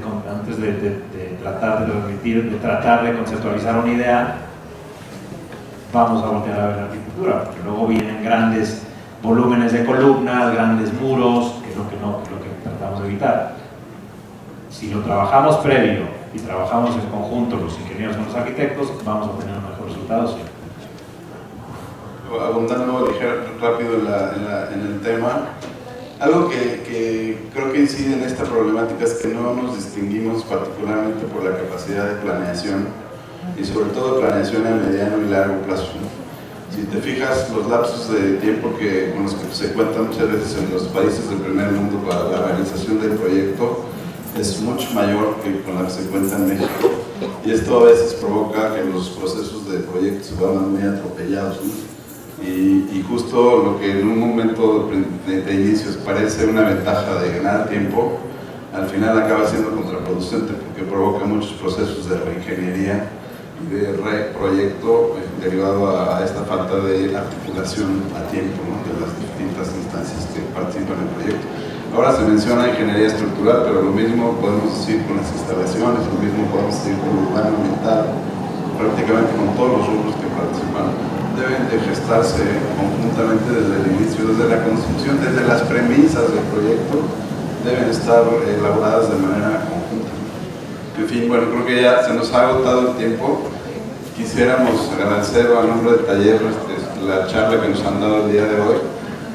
tratar de transmitir, de tratar de conceptualizar una idea, vamos a voltear a ver la arquitectura, porque luego vienen grandes volúmenes de columnas, grandes muros, que es lo que tratamos de evitar. Si lo trabajamos previo y trabajamos en conjunto los ingenieros con los arquitectos, vamos a tener un mejor resultado. Sí. Abundando rápido en el tema, algo que creo que incide en esta problemática es que no nos distinguimos particularmente por la capacidad de planeación y sobre todo planeación a mediano y largo plazo. Si te fijas, los lapsos de tiempo con los que se cuentan muchas veces en los países del primer mundo para la realización del proyecto es mucho mayor que con la que se cuenta en México, y esto a veces provoca que los procesos de proyectos se vuelvan muy atropellados, ¿no? Y justo lo que en un momento de inicios parece una ventaja de ganar tiempo, al final acaba siendo contraproducente porque provoca muchos procesos de reingeniería y de reproyecto derivado a esta falta de articulación a tiempo, ¿no?, de las distintas instancias que participan en el proyecto. Ahora se menciona ingeniería estructural, pero lo mismo podemos decir con las instalaciones, lo mismo podemos decir con urbano ambiental, prácticamente con todos los rubros que participan. Deben de gestarse conjuntamente desde el inicio, desde la construcción, desde las premisas del proyecto, deben estar elaboradas de manera conjunta. En fin, bueno, creo que ya se nos ha agotado el tiempo. Quisiéramos agradecer a nombre del taller la charla que nos han dado el día de hoy.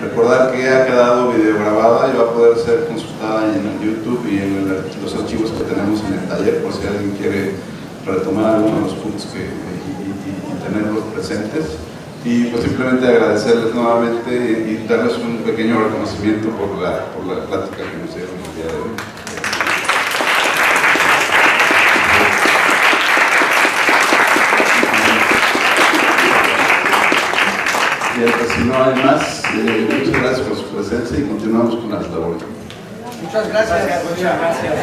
Recordar que ha quedado videograbada y va a poder ser consultada en YouTube y en los archivos que tenemos en el taller, por si alguien quiere retomar algunos de los puntos y tenerlos presentes. Y pues simplemente agradecerles nuevamente y darles un pequeño reconocimiento por la plática que nos dieron el día de hoy. Bien, pues si no hay más, muchas gracias por su presencia y continuamos con las labores. Muchas gracias. Muchas gracias.